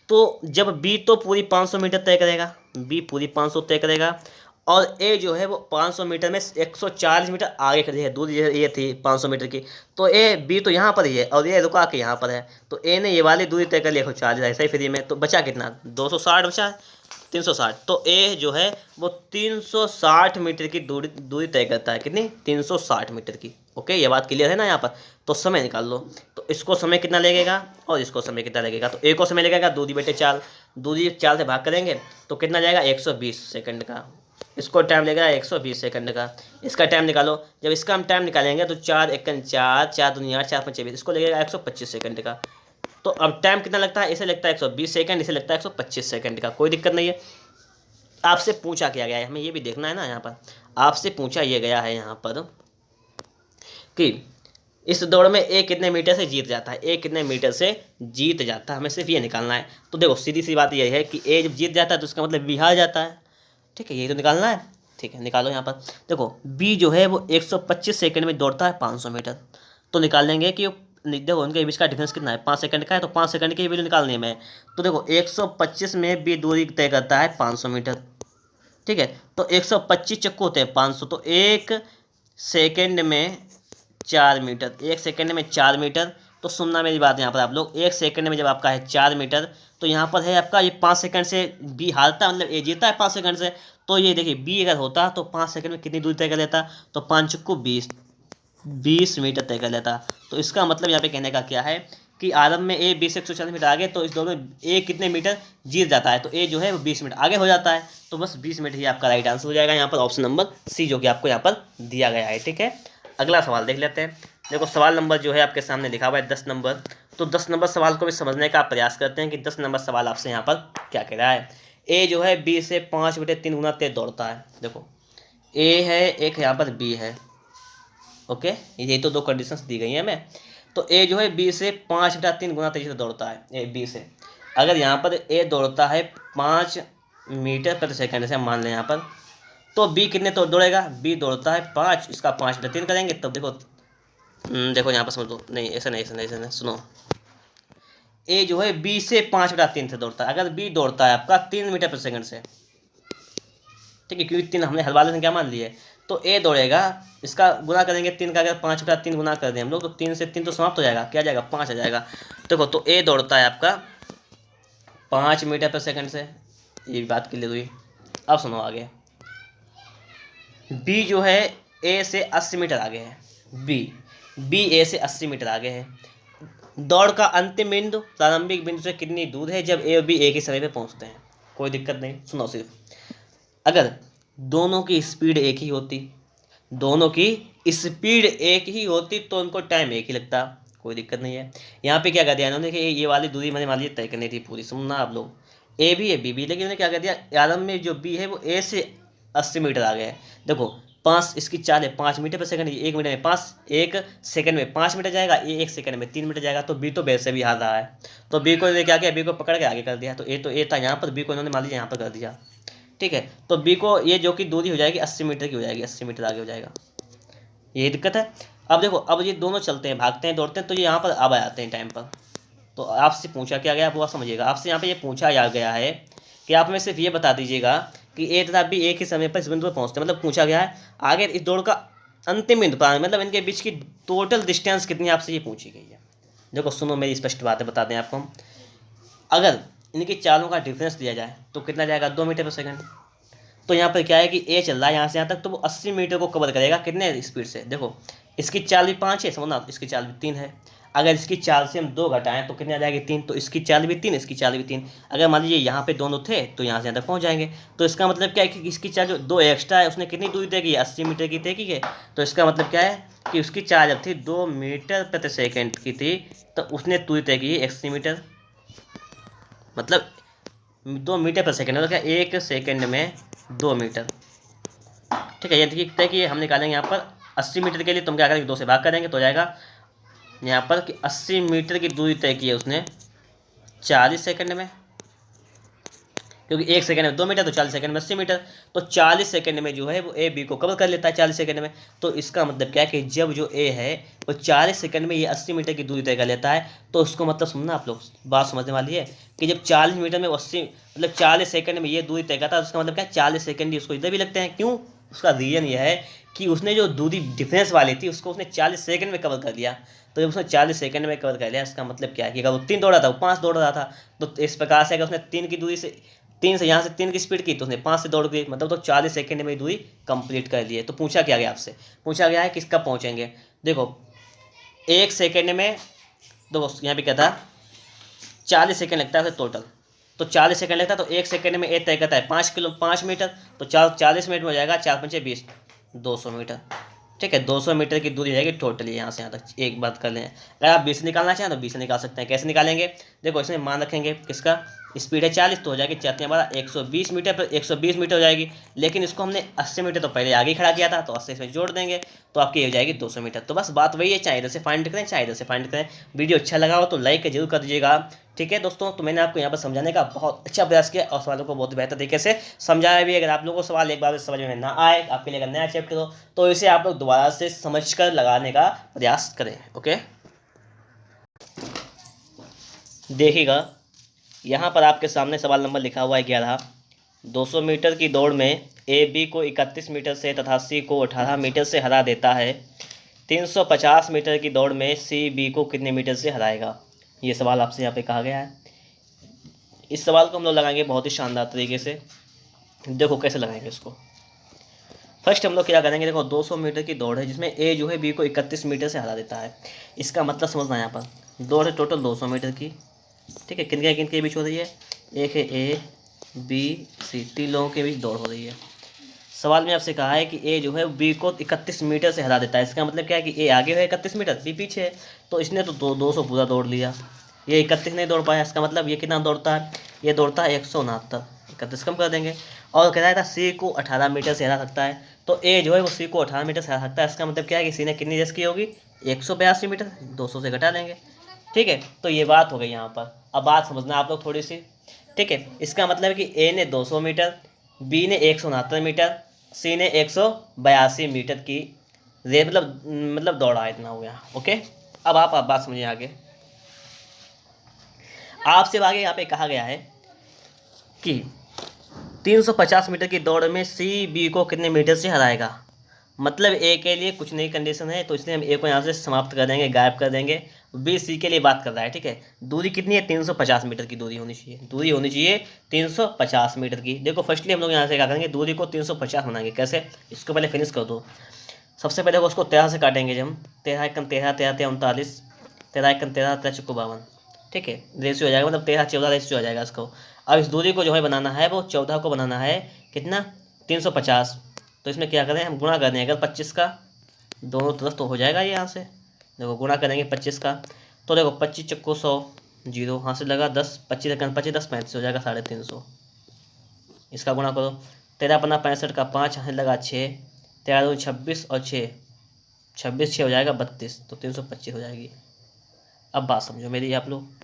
तो जब बी तो पूरी 500 मीटर तय करेगा, बी पूरी 500 तय करेगा, और ए जो है वो 500 मीटर में 140 मीटर आगे खड़ी है, दूरी ये थी 500 मीटर की। तो ए बी तो यहाँ पर ही है और ये रुका के यहाँ पर है, तो ए ने ये वाली दूरी तय कर ली 140 ऐसा ही फ्री में। तो बचा कितना 260 बचा है, 360। तो ए जो है वो 360 मीटर की दूरी तय करता है, कितनी 360 मीटर की। ओके, ये बात क्लियर है ना यहाँ पर। तो समय निकाल लो, तो इसको समय कितना लगेगा और इसको समय कितना लगेगा। तो ए को समय लगेगा दूरी बटे 4, दूरी 4 से भाग करेंगे तो कितना जाएगा 120 सेकंड का। इसको टाइम लगेगा 120 सेकंड का। इसका टाइम निकालो, जब इसका हम टाइम निकालेंगे तो 4 एकन 4, 4 दूनी 8, 4 5 20, इसको लगेगा 125 सेकंड का। तो अब टाइम कितना लगता है, इसे लगता है 120 सेकंड, इसे लगता है 125 सेकंड का। कोई दिक्कत नहीं है। आपसे पूछा क्या गया है, हमें ये भी देखना है ना। यहाँ पर आपसे पूछा ये गया है यहाँ पर कि इस दौड़ में ए कितने मीटर से जीत जाता है, ए कितने मीटर से जीत जाता है, हमें सिर्फ ये निकालना है। तो देखो सीधी सी बात यही है कि ए जब जीत जाता है तो उसका मतलब बी हार जाता है। ठीक है, यही तो निकालना है। ठीक है, निकालो यहाँ पर। देखो बी जो है वो 125 सेकंड में दौड़ता है 500 मीटर। तो निकाल लेंगे कि देखो उनके बीच का डिफरेंस कितना है, 5 सेकंड का है, तो 5 सेकंड की वैल्यू निकालनी है मैं। तो देखो 125 में बी दूरी तय करता है 500 मीटर। ठीक है, तो 125 चक्कू होते हैं 500, तो 1 सेकंड में 4 मीटर, 1 सेकंड में 4 मीटर। तो सुनना मेरी बात यहाँ पर आप लोग, 1 सेकंड में जब आपका है 4 मीटर, तो यहाँ पर है आपका ये 5 सेकंड से बी हारता है, मतलब ए जीता है 5 सेकंड से। तो ये देखिए बी अगर होता तो 5 सेकंड में कितनी दूरी तय कर लेता, तो 5 चक्कू 20 मीटर तय कर लेता। तो इसका मतलब यहाँ पे कहने का क्या है कि आरंभ में ए 20 से 140 मीटर आगे, तो इस दौड़ में ए कितने मीटर जीत जाता है, तो ए जो है वो 20 मीटर आगे हो जाता है। तो बस 20 मीटर ही आपका राइट आंसर हो जाएगा यहाँ पर, ऑप्शन नंबर सी जो कि आपको यहाँ पर दिया गया है। ठीक है, अगला सवाल देख लेते हैं। देखो सवाल नंबर जो है आपके सामने लिखा हुआ है 10 नंबर। तो 10 नंबर सवाल को भी समझने का प्रयास करते हैं कि 10 नंबर सवाल आपसे यहाँ पर क्या कह रहा है। ए जो है बी से 5/3 गुना तेज दौड़ता है। देखो ए है, एक यहाँ पर बी है। ओके, ये तो दो कंडीशंस दी गई हैं हमें। तो ए जो है बी से 5/3 गुना तेजी से दौड़ता है, ए बी से। अगर यहाँ पर ए दौड़ता है 5 मीटर प्रति सेकंड से, मान लें यहाँ पर, तो बी कितने तो दौड़ेगा, बी दौड़ता है 5, इसका 5/3 करेंगे तब देखो देखो यहाँ पर समझ लो, नहीं ऐसा नहीं, ऐसा नहीं, ऐसा नहीं, सुनो। ए जो है बी से 5/3 से दौड़ता है। अगर बी दौड़ता है आपका 3 मीटर प्रति सेकंड से, ठीक है, क्योंकि 3 हमने हर वाले ने क्या मान लिया है, तो ए दौड़ेगा, इसका गुना करेंगे 3 का, अगर 5/3 गुना कर दें हम लोग तो 3 से 3 तो समाप्त हो जाएगा, क्या जाएगा 5 आ जाएगा। देखो तो ए दौड़ता है आपका 5 मीटर प्रति सेकंड से, ये बात क्लियर हुई। अब सुनो आगे, बी जो है ए से 80 मीटर आगे है। बी ए से 80 मीटर आगे है। दौड़ का अंतिम बिंदु प्रारंभिक बिंदु से कितनी दूर है जब ए और बी एक ही समय पे पहुंचते हैं? कोई दिक्कत नहीं, सुनो सिर्फ। अगर दोनों की स्पीड एक ही होती, दोनों की स्पीड एक ही होती तो उनको टाइम एक ही लगता, कोई दिक्कत नहीं है। यहाँ पे क्या कर दिया इन्होंने कि ये वाली दूरी मैंने मान ली तय करनी थी पूरी, सुनना आप लोग। ए भी है बी भी, लेकिन उन्होंने क्या कर दिया, आरंभ में जो बी है वो ए से 80 मीटर आ गया है। देखो 5 इसकी चाल है 5 मीटर पर सेकंड, 1 मिनट में 5, 1 सेकंड में 5 मीटर जाएगा, ये 1 सेकंड में 3 मीटर जाएगा। तो बी तो वैसे भी हार रहा है, तो बी को क्या किया, बी को पकड़ के आगे कर दिया। तो ए था यहाँ पर, बी को इन्होंने मान लीजिए यहाँ पर कर दिया, ठीक है। तो बी को ये जो कि दूरी हो जाएगी 80 मीटर की हो जाएगी, 80 मीटर आगे हो जाएगा। यही दिक्कत है। अब देखो, अब ये दोनों चलते हैं, भागते हैं, दौड़ते हैं, तो ये यहाँ पर अब आ जाते हैं टाइम पर। तो आपसे पूछा क्या गया, आप वो समझिएगा। आपसे यहाँ पे ये पूछा गया है कि आप में सिर्फ ये बता दीजिएगा कि ए तथा बी एक ही समय पर इस बिंदु पर पहुँचते हैं। मतलब पूछा गया है आगे इस दौड़ का अंतिम बिंदु पर, मतलब इनके बीच की टोटल डिस्टेंस कितनी, आपसे ये पूछी गई है। देखो सुनो, मेरी स्पष्ट बातें बता दें आपको हम। अगर इनकी चालों का डिफरेंस दिया जाए तो कितना जाएगा, 2 मीटर पर सेकंड। तो यहाँ पर क्या है कि ए चल रहा है यहाँ से यहाँ तक, तो वो 80 मीटर को कवर करेगा कितने स्पीड से। देखो इसकी चाल भी 5 है, समझना, इसकी चाल भी 3 है। अगर इसकी चाल से हम 2 घटाएं तो कितने आ जाएगी, 3। तो इसकी चाल भी 3, इसकी चाल भी 3। अगर मान लीजिए यहाँ पे दोनों थे तो यहाँ से यहाँ तक पहुँच जाएंगे। तो इसका मतलब क्या है कि इसकी चाल जो 2 एक्स्ट्रा है उसने कितनी दूरी तय की है, 80 मीटर की तय की है। तो इसका मतलब क्या है कि उसकी चाल जब थी 2 मीटर प्रति सेकेंड की थी, तो उसने दूरी तय की है 80 मीटर, मतलब 2 मीटर पर सेकेंड, मतलब क्या 1 सेकेंड में 2 मीटर, ठीक है। ये तय कि हम निकालेंगे यहाँ पर 80 मीटर के लिए, तुम क्या करेंगे 2 से भाग करेंगे तो हो जाएगा यहाँ पर कि 80 मीटर की दूरी तय की है उसने 40 सेकंड में, क्योंकि 1 सेकंड में 2 मीटर, तो 40 सेकंड में 80 मीटर। तो 40 सेकंड में जो है वो ए बी को कवर कर लेता है 40 सेकंड में। तो इसका मतलब क्या है कि जब जो ए है वो 40 सेकंड में ये 80 मीटर की दूरी तय कर लेता है, तो उसको मतलब सुनना आप लोग, बात समझने वाली है कि जब 40 मीटर में 80 मतलब 40 सेकंड में ये दूरी तय करता है, उसका मतलब क्या है 40 सेकंड ही उसको इधर भी लगते हैं। क्यों? उसका रीज़न यह है कि उसने जो दूरी डिफरेंस वाली थी उसको उसने 40 सेकंड में कवर कर दिया। तो जब उसने 40 सेकंड में कवर कर लिया, इसका मतलब क्या है कि अगर वो 3 दौड़ा था वो 5 दौड़ रहा था, तो इस प्रकार से अगर उसने 3 की दूरी से 3 से यहाँ से 3 की स्पीड की तो उसने 5 से दौड़ गई, मतलब तो 40 सेकंड में दूरी कंप्लीट कर ली है। तो पूछा क्या गया आपसे, पूछा गया है किस कब पहुँचेंगे। देखो 1 सेकंड में, देखो यहाँ पे क्या था 40 सेकंड लगता है उसे टोटल, तो 40 सेकंड लगता है। तो 1 सेकंड में ए तय करता है 5 मीटर, तो 40 मिनट में हो जाएगा 4 पंचे 20, 200 मीटर, ठीक है। 200 मीटर की दूरी जाएगी टोटली यहाँ से यहाँ तक। एक बात कर लें, अगर आप 20 निकालना चाहें तो 20 निकाल सकते हैं। कैसे निकालेंगे, देखो इसमें मान रखेंगे किसका स्पीड है 40, तो हो जाएगी 120 मीटर पर 120 मीटर हो जाएगी। लेकिन इसको हमने 80 मीटर तो पहले आगे खड़ा किया था, तो 80 इसमें जोड़ देंगे तो आपकी हो जाएगी 200 मीटर। तो बस बात वही है, चाहे इधर से फाइंड करें चाहे इधर से फाइंड करें। वीडियो अच्छा लगा हो तो लाइक जरूर कर दीजिएगा, ठीक है दोस्तों। तो मैंने आपको यहाँ पर समझाने का बहुत अच्छा प्रयास किया और सवालों को बहुत बेहतर तरीके से समझाया भी। अगर आप लोगों को सवाल एक बार समझ में ना आए, आपके लिए अगर नया चैप्टर हो, तो इसे आप लोग दोबारा से समझकर लगाने का प्रयास करें। ओके, देखिएगा यहाँ पर आपके सामने सवाल नंबर लिखा हुआ है 11। 200 मीटर की दौड़ में ए बी को 31 मीटर से तथा सी को 18 मीटर से हरा देता है। 350 मीटर की दौड़ में सी बी को कितने मीटर से हराएगा? ये सवाल आपसे यहाँ पे कहा गया है। इस सवाल को हम लोग लगाएंगे बहुत ही शानदार तरीके से। देखो कैसे लगाएंगे इसको। फर्स्ट हम लोग क्या करेंगे, देखो 200 मीटर की दौड़ है जिसमें ए जो है बी को 31 मीटर से हरा देता है। इसका मतलब समझना, यहाँ पर दौड़ है टोटल 200 मीटर की, ठीक है। किन के बीच हो रही है, एक है ए बी सी, 3 लोगों के बीच दौड़ हो रही है। सवाल में आपसे कहा है कि ए जो है बी को 31 मीटर से हरा देता है। इसका मतलब क्या है कि ए आगे है 31 मीटर, बी पीछे है। तो इसने तो 200 पूरा दौड़ लिया, ये 31 नहीं दौड़ पाया। इसका मतलब ये कितना दौड़ता है, ये दौड़ता है 169, 31 कम कर देंगे। और कह रहा था सी को 18 मीटर से हरा सकता है, तो ए जो है वो सी को 18 मीटर से हरा सकता है। इसका मतलब क्या है कि सी ने कितनी रेस की होगी, 182 मीटर, 200 से घटा देंगे, ठीक है। तो ये बात हो गई यहाँ पर। अब बात समझना आप लोग थोड़ी सी, ठीक है। इसका मतलब कि ए ने 200 मीटर, बी ने 169 मीटर, सी ने 182 मीटर की रेस मतलब दौड़ा, इतना हो गया। ओके, अब आप बात समझिए आगे। आपसे आगे यहाँ पे कहा गया है कि 350 मीटर की दौड़ में सी बी को कितने मीटर से हराएगा। मतलब ए के लिए कुछ नई कंडीशन है, तो इसलिए हम ए को यहाँ से समाप्त कर देंगे, गायब कर देंगे। बी सी के लिए बात कर रहा है, ठीक है। दूरी कितनी है, 350 मीटर की दूरी होनी चाहिए, दूरी होनी चाहिए 350 मीटर की। देखो फर्स्टली हम लोग यहाँ से क्या करेंगे, दूरी को 350 बनाएंगे। कैसे, इसको पहले फिनिश कर दो। सबसे पहले उसको 13 से काटेंगे जब हम, 13 एकम 13, 13 13 39, 13 एकम 13, 13 चौको 52, ठीक है, रेशियो हो जाएगा, मतलब 13 14 रेशियो हो जाएगा इसको। अब इस दूरी को जो है बनाना है वो 14 को बनाना है, कितना, 350। तो इसमें क्या करें, हम गुणा कर दें अगर 25 का दोनों तरफ तो हो जाएगा ये यहाँ से। देखो गुणा करेंगे 25 का, तो देखो 25 चक्को 100, जीरो हासिल लगा 10, 25 25 10 35 हो जाएगा 350। इसका गुणा करो, 13 पन्ना 65 का 5 हासिल लगा 6, 13 दूनी 26 और 6 26, 6 हो जाएगा 32, तो 325 हो जाएगी। अब बात समझो मेरी आप लोग।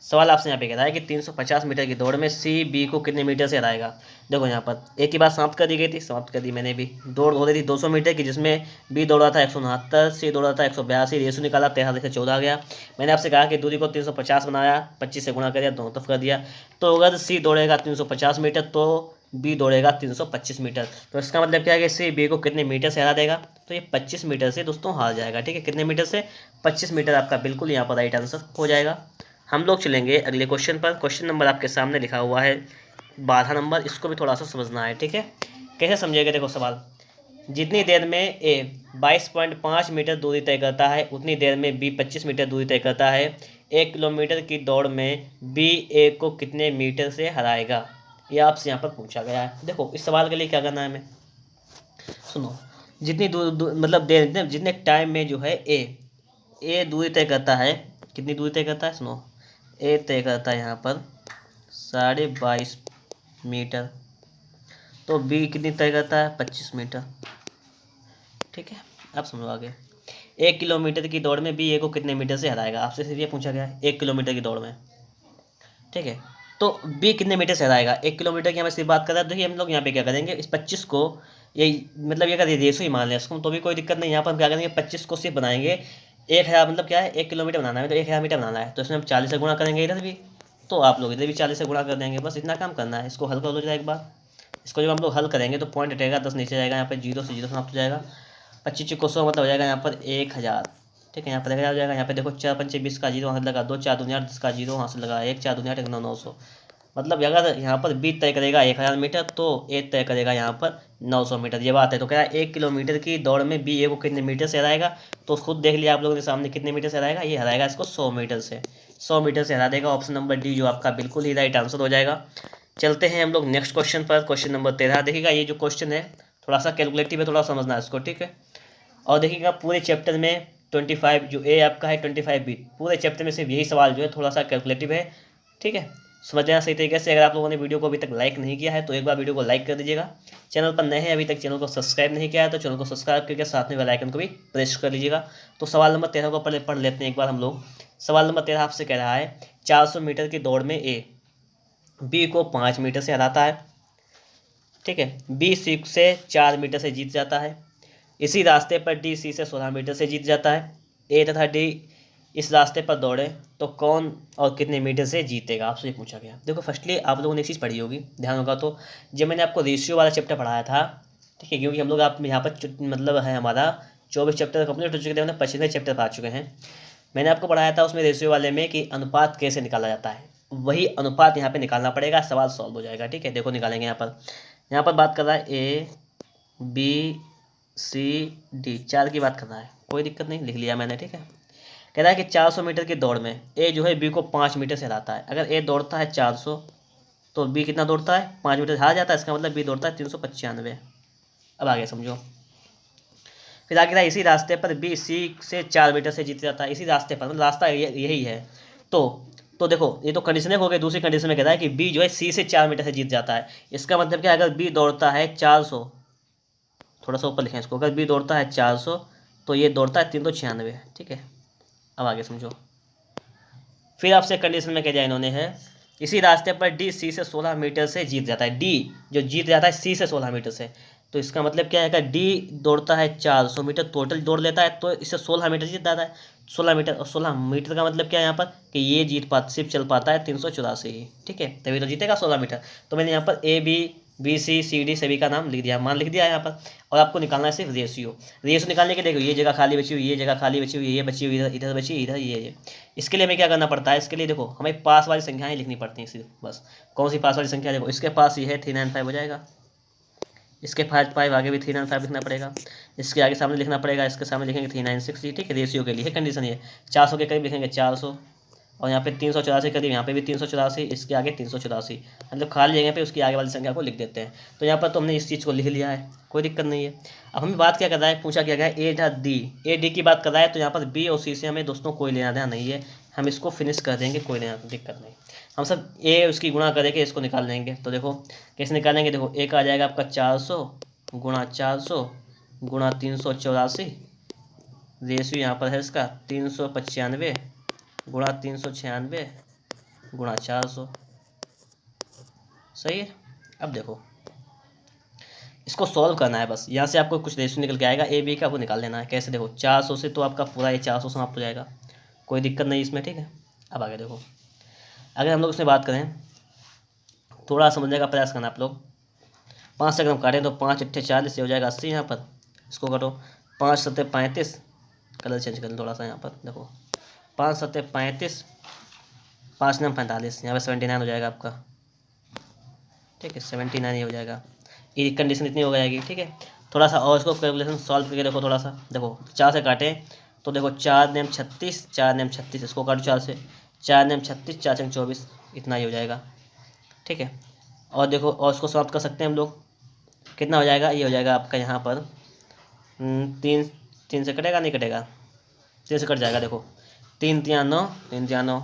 सवाल आपसे यहाँ पे कह रहा है कि 350 मीटर की दौड़ में सी बी को कितने मीटर से हराएगा। देखो यहाँ पर एक ही बात समाप्त कर दी गई थी, समाप्त कर दी मैंने भी। दौड़ हो रही थी 200 मीटर की, जिसमें बी दौड़ा था 169, सी दौड़ा था 182, रेशो निकाला 13 से 14 गया। मैंने आपसे कहा कि दूरी को 350 बनाया, 25 से गुणा कर दिया, दोनों तरफ कर दिया। तो अगर सी दौड़ेगा 350 मीटर तो बी दौड़ेगा 325 मीटर। तो इसका मतलब क्या है कि सी बी को कितने मीटर से हरा देगा, तो ये 25 मीटर से दोस्तों हार जाएगा, ठीक है। कितने मीटर से, 25 मीटर आपका बिल्कुल यहाँ पर राइट आंसर हो जाएगा। हम लोग चलेंगे अगले क्वेश्चन पर। क्वेश्चन नंबर आपके सामने लिखा हुआ है 12 नंबर, इसको भी थोड़ा सा समझना है, ठीक है। कैसे समझेगा, देखो सवाल, जितनी देर में ए 22.5 मीटर दूरी तय करता है उतनी देर में बी 25 मीटर दूरी तय करता है। 1 किलोमीटर की दौड़ में बी ए को कितने मीटर से हराएगा, ये आपसे यहाँ पर पूछा गया है। देखो इस सवाल के लिए क्या करना है हमें, सुनो, जितनी मतलब देर, जितने टाइम में जो है ए दूरी तय करता है, कितनी दूरी तय करता है, सुनो, ए तय करता है यहाँ पर 22.5 मीटर, तो बी कितनी तय करता है, 25 मीटर, ठीक है। अब समझो आगे, 1 किलोमीटर की दौड़ में बी ए को कितने मीटर से हराएगा, आपसे सिर्फ ये पूछा गया है 1 किलोमीटर की दौड़ में, ठीक है। तो बी कितने मीटर से हराएगा, 1 किलोमीटर की हमें सिर्फ बात कर रहा है। देखिए हम लोग यहाँ पे क्या करेंगे, इस 25 को, ये मतलब ये अगर रेशो ही मान लें इसको तो भी कोई दिक्कत नहीं। यहाँ पर हम क्या करेंगे, 25 को सिर्फ बनाएंगे 1000, मतलब क्या है 1 किलोमीटर बनाना है, तो 1000 मीटर बनाना है, तो इसमें हम 40 से गुणा करेंगे इधर भी, तो आप लोग इधर भी 40 से गुणा कर देंगे, बस इतना काम करना है। इसको हल कर लो जरा एक बार, इसको जब हम लोग हल करेंगे तो पॉइंट हटेगा 10 नीचे जाएगा, यहाँ पर 0 से 0 समाप्त हो जाएगा। 25 को 100 मतलब हो जाएगा यहाँ पर 1000, ठीक है। यहाँ पर 1000 हो जाएगा, यहाँ पे देखो 4 पंचे 20 का 0 वहाँ से लगा 2, 4 दूनी 10 का 0 वहाँ से लगा 1, 4 दूनी 8 900, मतलब अगर यहाँ पर बी तय करेगा 1000 मीटर तो ए तय करेगा यहाँ पर 900 मीटर, ये बात है। तो क्या है 1 किलोमीटर की दौड़ में बी ए को कितने मीटर से हराएगा, तो खुद देख लिया आप लोगों ने सामने, कितने मीटर से हराएगा, ये हराएगा इसको 100 मीटर से, 100 मीटर से हरा देगा। ऑप्शन नंबर डी जो आपका बिल्कुल ही राइट आंसर हो जाएगा। चलते हैं हम लोग नेक्स्ट क्वेश्चन पर, क्वेश्चन नंबर 13। देखिएगा ये जो क्वेश्चन है थोड़ा सा कैलकुलेटिव है, थोड़ा समझना है इसको, ठीक है। और देखिएगा पूरे चैप्टर में 25 जो ए आपका है 25 बी, पूरे चैप्टर में सिर्फ यही सवाल जो है थोड़ा सा कैलकुलेटिव है, ठीक है। समझ लेना सही तरीके से। अगर आप लोगों ने वीडियो को अभी तक लाइक नहीं किया है तो एक बार वीडियो को लाइक कर दीजिएगा। चैनल पर नए हैं अभी तक चैनल को सब्सक्राइब नहीं किया है तो चैनल को सब्सक्राइब करके साथ में बेल आइकन को भी प्रेस कर लीजिएगा। तो सवाल नंबर 13 को पहले पढ़ लेते हैं एक बार हम लोग। सवाल नंबर 13 आपसे कह रहा है 400 मीटर की दौड़ में ए बी को 5 मीटर से हराता है, ठीक है। बी सी से 4 मीटर से जीत जाता है। इसी रास्ते पर डी सी से 16 मीटर से जीत जाता है। ए तथा डी इस रास्ते पर दौड़े तो कौन और कितने मीटर से जीतेगा, आपसे पूछा गया। देखो फर्स्टली आप लोगों ने एक चीज़ पढ़ी होगी, ध्यान होगा तो, जब मैंने आपको रेशियो वाला चैप्टर पढ़ाया था, ठीक है, क्योंकि हम लोग आप यहाँ पर मतलब है हमारा 24 चैप्टर कंप्लीट हो चुके थे, मतलब 25वें चैप्टर पर आ चुके हैं। मैंने आपको पढ़ाया था उसमें रेशियो वाले में कि अनुपात कैसे निकाला जाता है, वही अनुपात यहाँ पे निकालना पड़ेगा, सवाल सॉल्व हो जाएगा, ठीक है। देखो निकालेंगे यहाँ पर बात कर रहा है ए बी सी डी, 4 की बात कर रहा है, कोई दिक्कत नहीं, लिख लिया मैंने, ठीक है। कह रहा है कि 400 मीटर की दौड़ में ए जो है बी को 5 मीटर से हराता है। अगर ए दौड़ता है 400 तो बी कितना दौड़ता है, 5 मीटर से हार जाता है, इसका मतलब बी दौड़ता है 395। अब आगे समझो, फिर आगे रहा इसी रास्ते पर बी सी से 4 मीटर से जीत जाता है। इसी रास्ते पर, मतलब रास्ता यही है। तो देखो ये तो कंडीशन हो गई। दूसरी कंडीशन में कह रहा है कि बी जो है सी से 4 मीटर से जीत जाता है। इसका मतलब क्या है, अगर बी दौड़ता है 400, थोड़ा सा ऊपर लिखें इसको, अगर बी दौड़ता है 400 तो ये दौड़ता है 396, ठीक है। अब आगे समझो, फिर आपसे कंडीशन में कह दिया इन्होंने है इसी रास्ते पर डी सी से 16 मीटर से जीत जाता है। डी जो जीत जाता है सी से 16 मीटर से, तो इसका मतलब क्या है कि डी दौड़ता है 400 मीटर टोटल दौड़ लेता है, तो इससे 16 मीटर जीत जाता है। 16 मीटर, और 16 मीटर का मतलब क्या है यहाँ पर कि ये सिर्फ चल पाता है 384 ही, ठीक है, तभी तो जीतेगा 16 मीटर। तो मैंने यहाँ पर ए बी BCCD सभी का नाम लिख दिया, मान लिख दिया यहाँ पर। और आपको निकालना है सिर्फ रेशियो। रेशियो निकालने के लिए देखो, ये जगह खाली बची हुई, ये जगह खाली बची हुई, ये बची हुई, इधर इधर बची, इधर ये। इसके लिए हमें क्या करना पड़ता है, इसके लिए देखो हमें पास वाली संख्याएं लिखनी पड़ती हैं सिर्फ बस। कौन सी पास वाली संख्या, देखो इसके पास ये है 395 हो जाएगा, इसके 5 आगे भी 395 लिखना पड़ेगा, इसके आगे सामने लिखना पड़ेगा, इसके सामने लिखेंगे 396। ठीक है, रेशियो के लिए कंडीशन ये 400 के करीब लिखेंगे 400, और यहाँ पे 384 करीब, यहाँ पे भी 384, इसके आगे 384, मतलब खाली जगह पे उसकी आगे वाली संख्या को लिख देते हैं। तो यहाँ पर तो हमने इस चीज़ को लिख लिया है, कोई दिक्कत नहीं है। अब हमें बात क्या कर रहा है, पूछा क्या गया है ए डी की बात कर रहा है, तो यहाँ पर बी और सी से हमें दोस्तों कोई लेना देना नहीं है, हम इसको फिनिश कर देंगे, कोई लेना दिक्कत नहीं। हम सब ए उसकी गुणा करके इसको निकाल लेंगे। तो देखो कैसे निकालेंगे, देखो एक आ जाएगा आपका 400 गुणा 400 गुणा 384, रेशियो यहाँ पर है इसका 395 गुणा 396 गुणा 400। सही है। अब देखो इसको सॉल्व करना है बस, यहाँ से आपको कुछ रेशियो निकल के आएगा ए बी का, वो निकाल लेना है। कैसे, देखो 400 से तो आपका पूरा ये 400 समाप्त हो जाएगा, कोई दिक्कत नहीं इसमें। ठीक है, अब आगे देखो, अगर हम लोग उसमें बात करें, थोड़ा समझने का प्रयास करना आप लोग। 5 से अगर हम काटें तो 5 अट्ठे 40 हो जाएगा 80 यहाँ पर, इसको काटो 5 सत्ते 35, कलर चेंज कर लें थोड़ा सा यहाँ पर, देखो 5 सत्ते 35, 5 9 45, यहाँ पर 79 हो जाएगा आपका। ठीक है, 79 ही हो जाएगा, ये कंडीशन इतनी हो जाएगी। ठीक है, थोड़ा सा और इसको कैलकुलेशन सॉल्व करके देखो थोड़ा सा। देखो 4 से काटें तो देखो 4 नेम 36, 4 नेम 36, इसको काटो 4 से, 4 नेम 36, 4 छंग 24, इतना ही हो जाएगा। ठीक है, और देखो और इसको समाप्त कर सकते हैं हम लोग, कितना हो जाएगा, ये हो जाएगा आपका यहाँ पर 3 से कटेगा, नहीं कटेगा, 3 से कट जाएगा। देखो 3 तिया 9, 3 तिया 9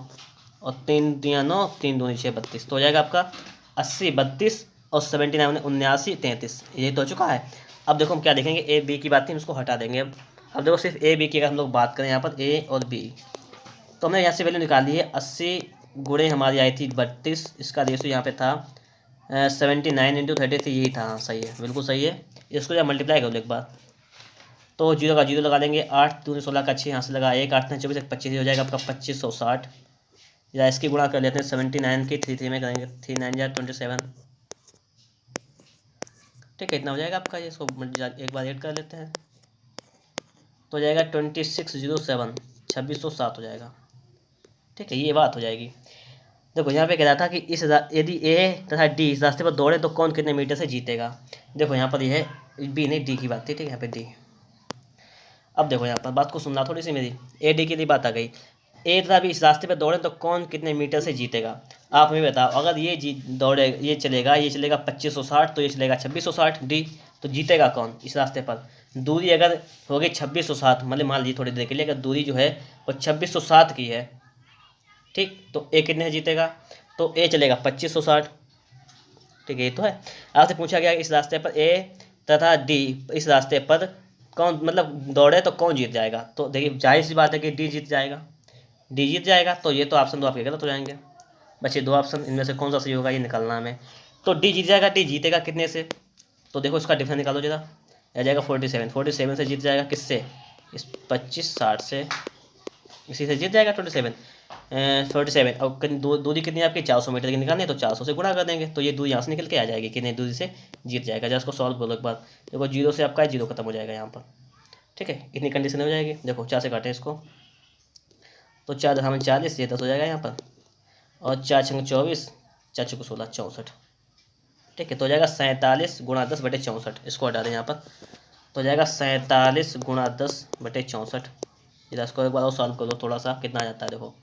और 3 तिया 9, 3 दूनी 6 32, तो हो जाएगा आपका 80 32 और 79 79 33, ये तो हो चुका है। अब देखो हम क्या देखेंगे, ए बी की बात थी, हम इसको हटा देंगे। अब देखो सिर्फ ए बी की अगर हम लोग बात करें यहाँ पर ए और बी, तो हमने यहाँ से वैल्यू निकाली है 80 गुणे हमारी आई थी 32, इसका रेशियो यहाँ पे था 79 इंटू 33, यही था। हाँ सही है, बिल्कुल सही है। इसको जब मल्टीप्लाई कर लो एक बार, तो 0 का 0 लगा देंगे, 8 दूनी 16 का 6 यहाँ से लगा, 1 8 9 24 25 हो जाएगा आपका 2560। या इसकी गुणा कर लेते हैं 79 की 3 में करेंगे, 3 9 27। ठीक है, इतना हो जाएगा आपका, ये इसको एक बार ऐड कर लेते हैं, तो हो जाएगा 2607, 2607 हो जाएगा। ठीक है, ये बात हो जाएगी। देखो यहाँ पे कह रहा था कि इस यदि ए तथा डी इस रास्ते पर दौड़े तो कौन कितने मीटर से जीतेगा। देखो यहाँ पर ये है बी नहीं डी की बात थी। ठीक है, यहाँ पे डी। अब देखो यहाँ पर बात को सुनना थोड़ी सी मेरी, ए डी की बात आ गई, ए तथा बी इस रास्ते पर दौड़े तो कौन कितने मीटर से जीतेगा। आप हमें बताओ, अगर ये दौड़े, ये चलेगा 2560, तो ये चलेगा 2660 डी, तो जीतेगा कौन इस रास्ते पर। दूरी अगर होगी 2660, मतलब मान लीजिए थोड़ी देर के लिए अगर दूरी जो है वो 2660 की है, ठीक, तो ए कितने से जीतेगा, तो ए चलेगा 2560। ठीक है, ये तो है। आपसे पूछा गया इस रास्ते पर ए तथा डी इस रास्ते पर कौन मतलब दौड़े तो कौन जीत जाएगा। तो देखिए जाहिर सी बात है कि डी जीत जाएगा, डी जीत जाएगा। तो ये तो ऑप्शन दो आपके गलत हो जाएंगे, बच्चे 2 ऑप्शन, इनमें से कौन सा सही होगा ये निकालना हमें। तो डी जीत जाएगा, डी जीतेगा कितने से, तो देखो इसका डिफरेंस निकालो जरा, आ जाएगा 47 से जीत जाएगा, किससे, इस 2560 से, इसी से जीत जाएगा 47 और दूरी कितनी है आपकी 400 मीटर की निकालनी है, तो 400 से गुणा कर देंगे, तो ये दूरी यहाँ से निकल के आ जाएगी, कितनी दूरी से जीत जाएगा। जब इसको सॉल्व करो एक बार, देखो 0 से आपका 0 खत्म हो जाएगा यहाँ पर। ठीक है, इतनी कंडीशन हो जाएगी। देखो 4 से काटें इसको, तो 4 10 40, ये 10 हो जाएगा यहाँ पर, और 4 छंग 24, 4 छक्के 16 64। ठीक है, तो हो जाएगा 47 गुणा 10 बटे 64, इसको हटा दें यहाँ पर, तो हो जाएगा 47 गुणा 10 बटे 64। इसको एक बार और सॉल्व कर लो थोड़ा सा, कितना आ जाता है देखो,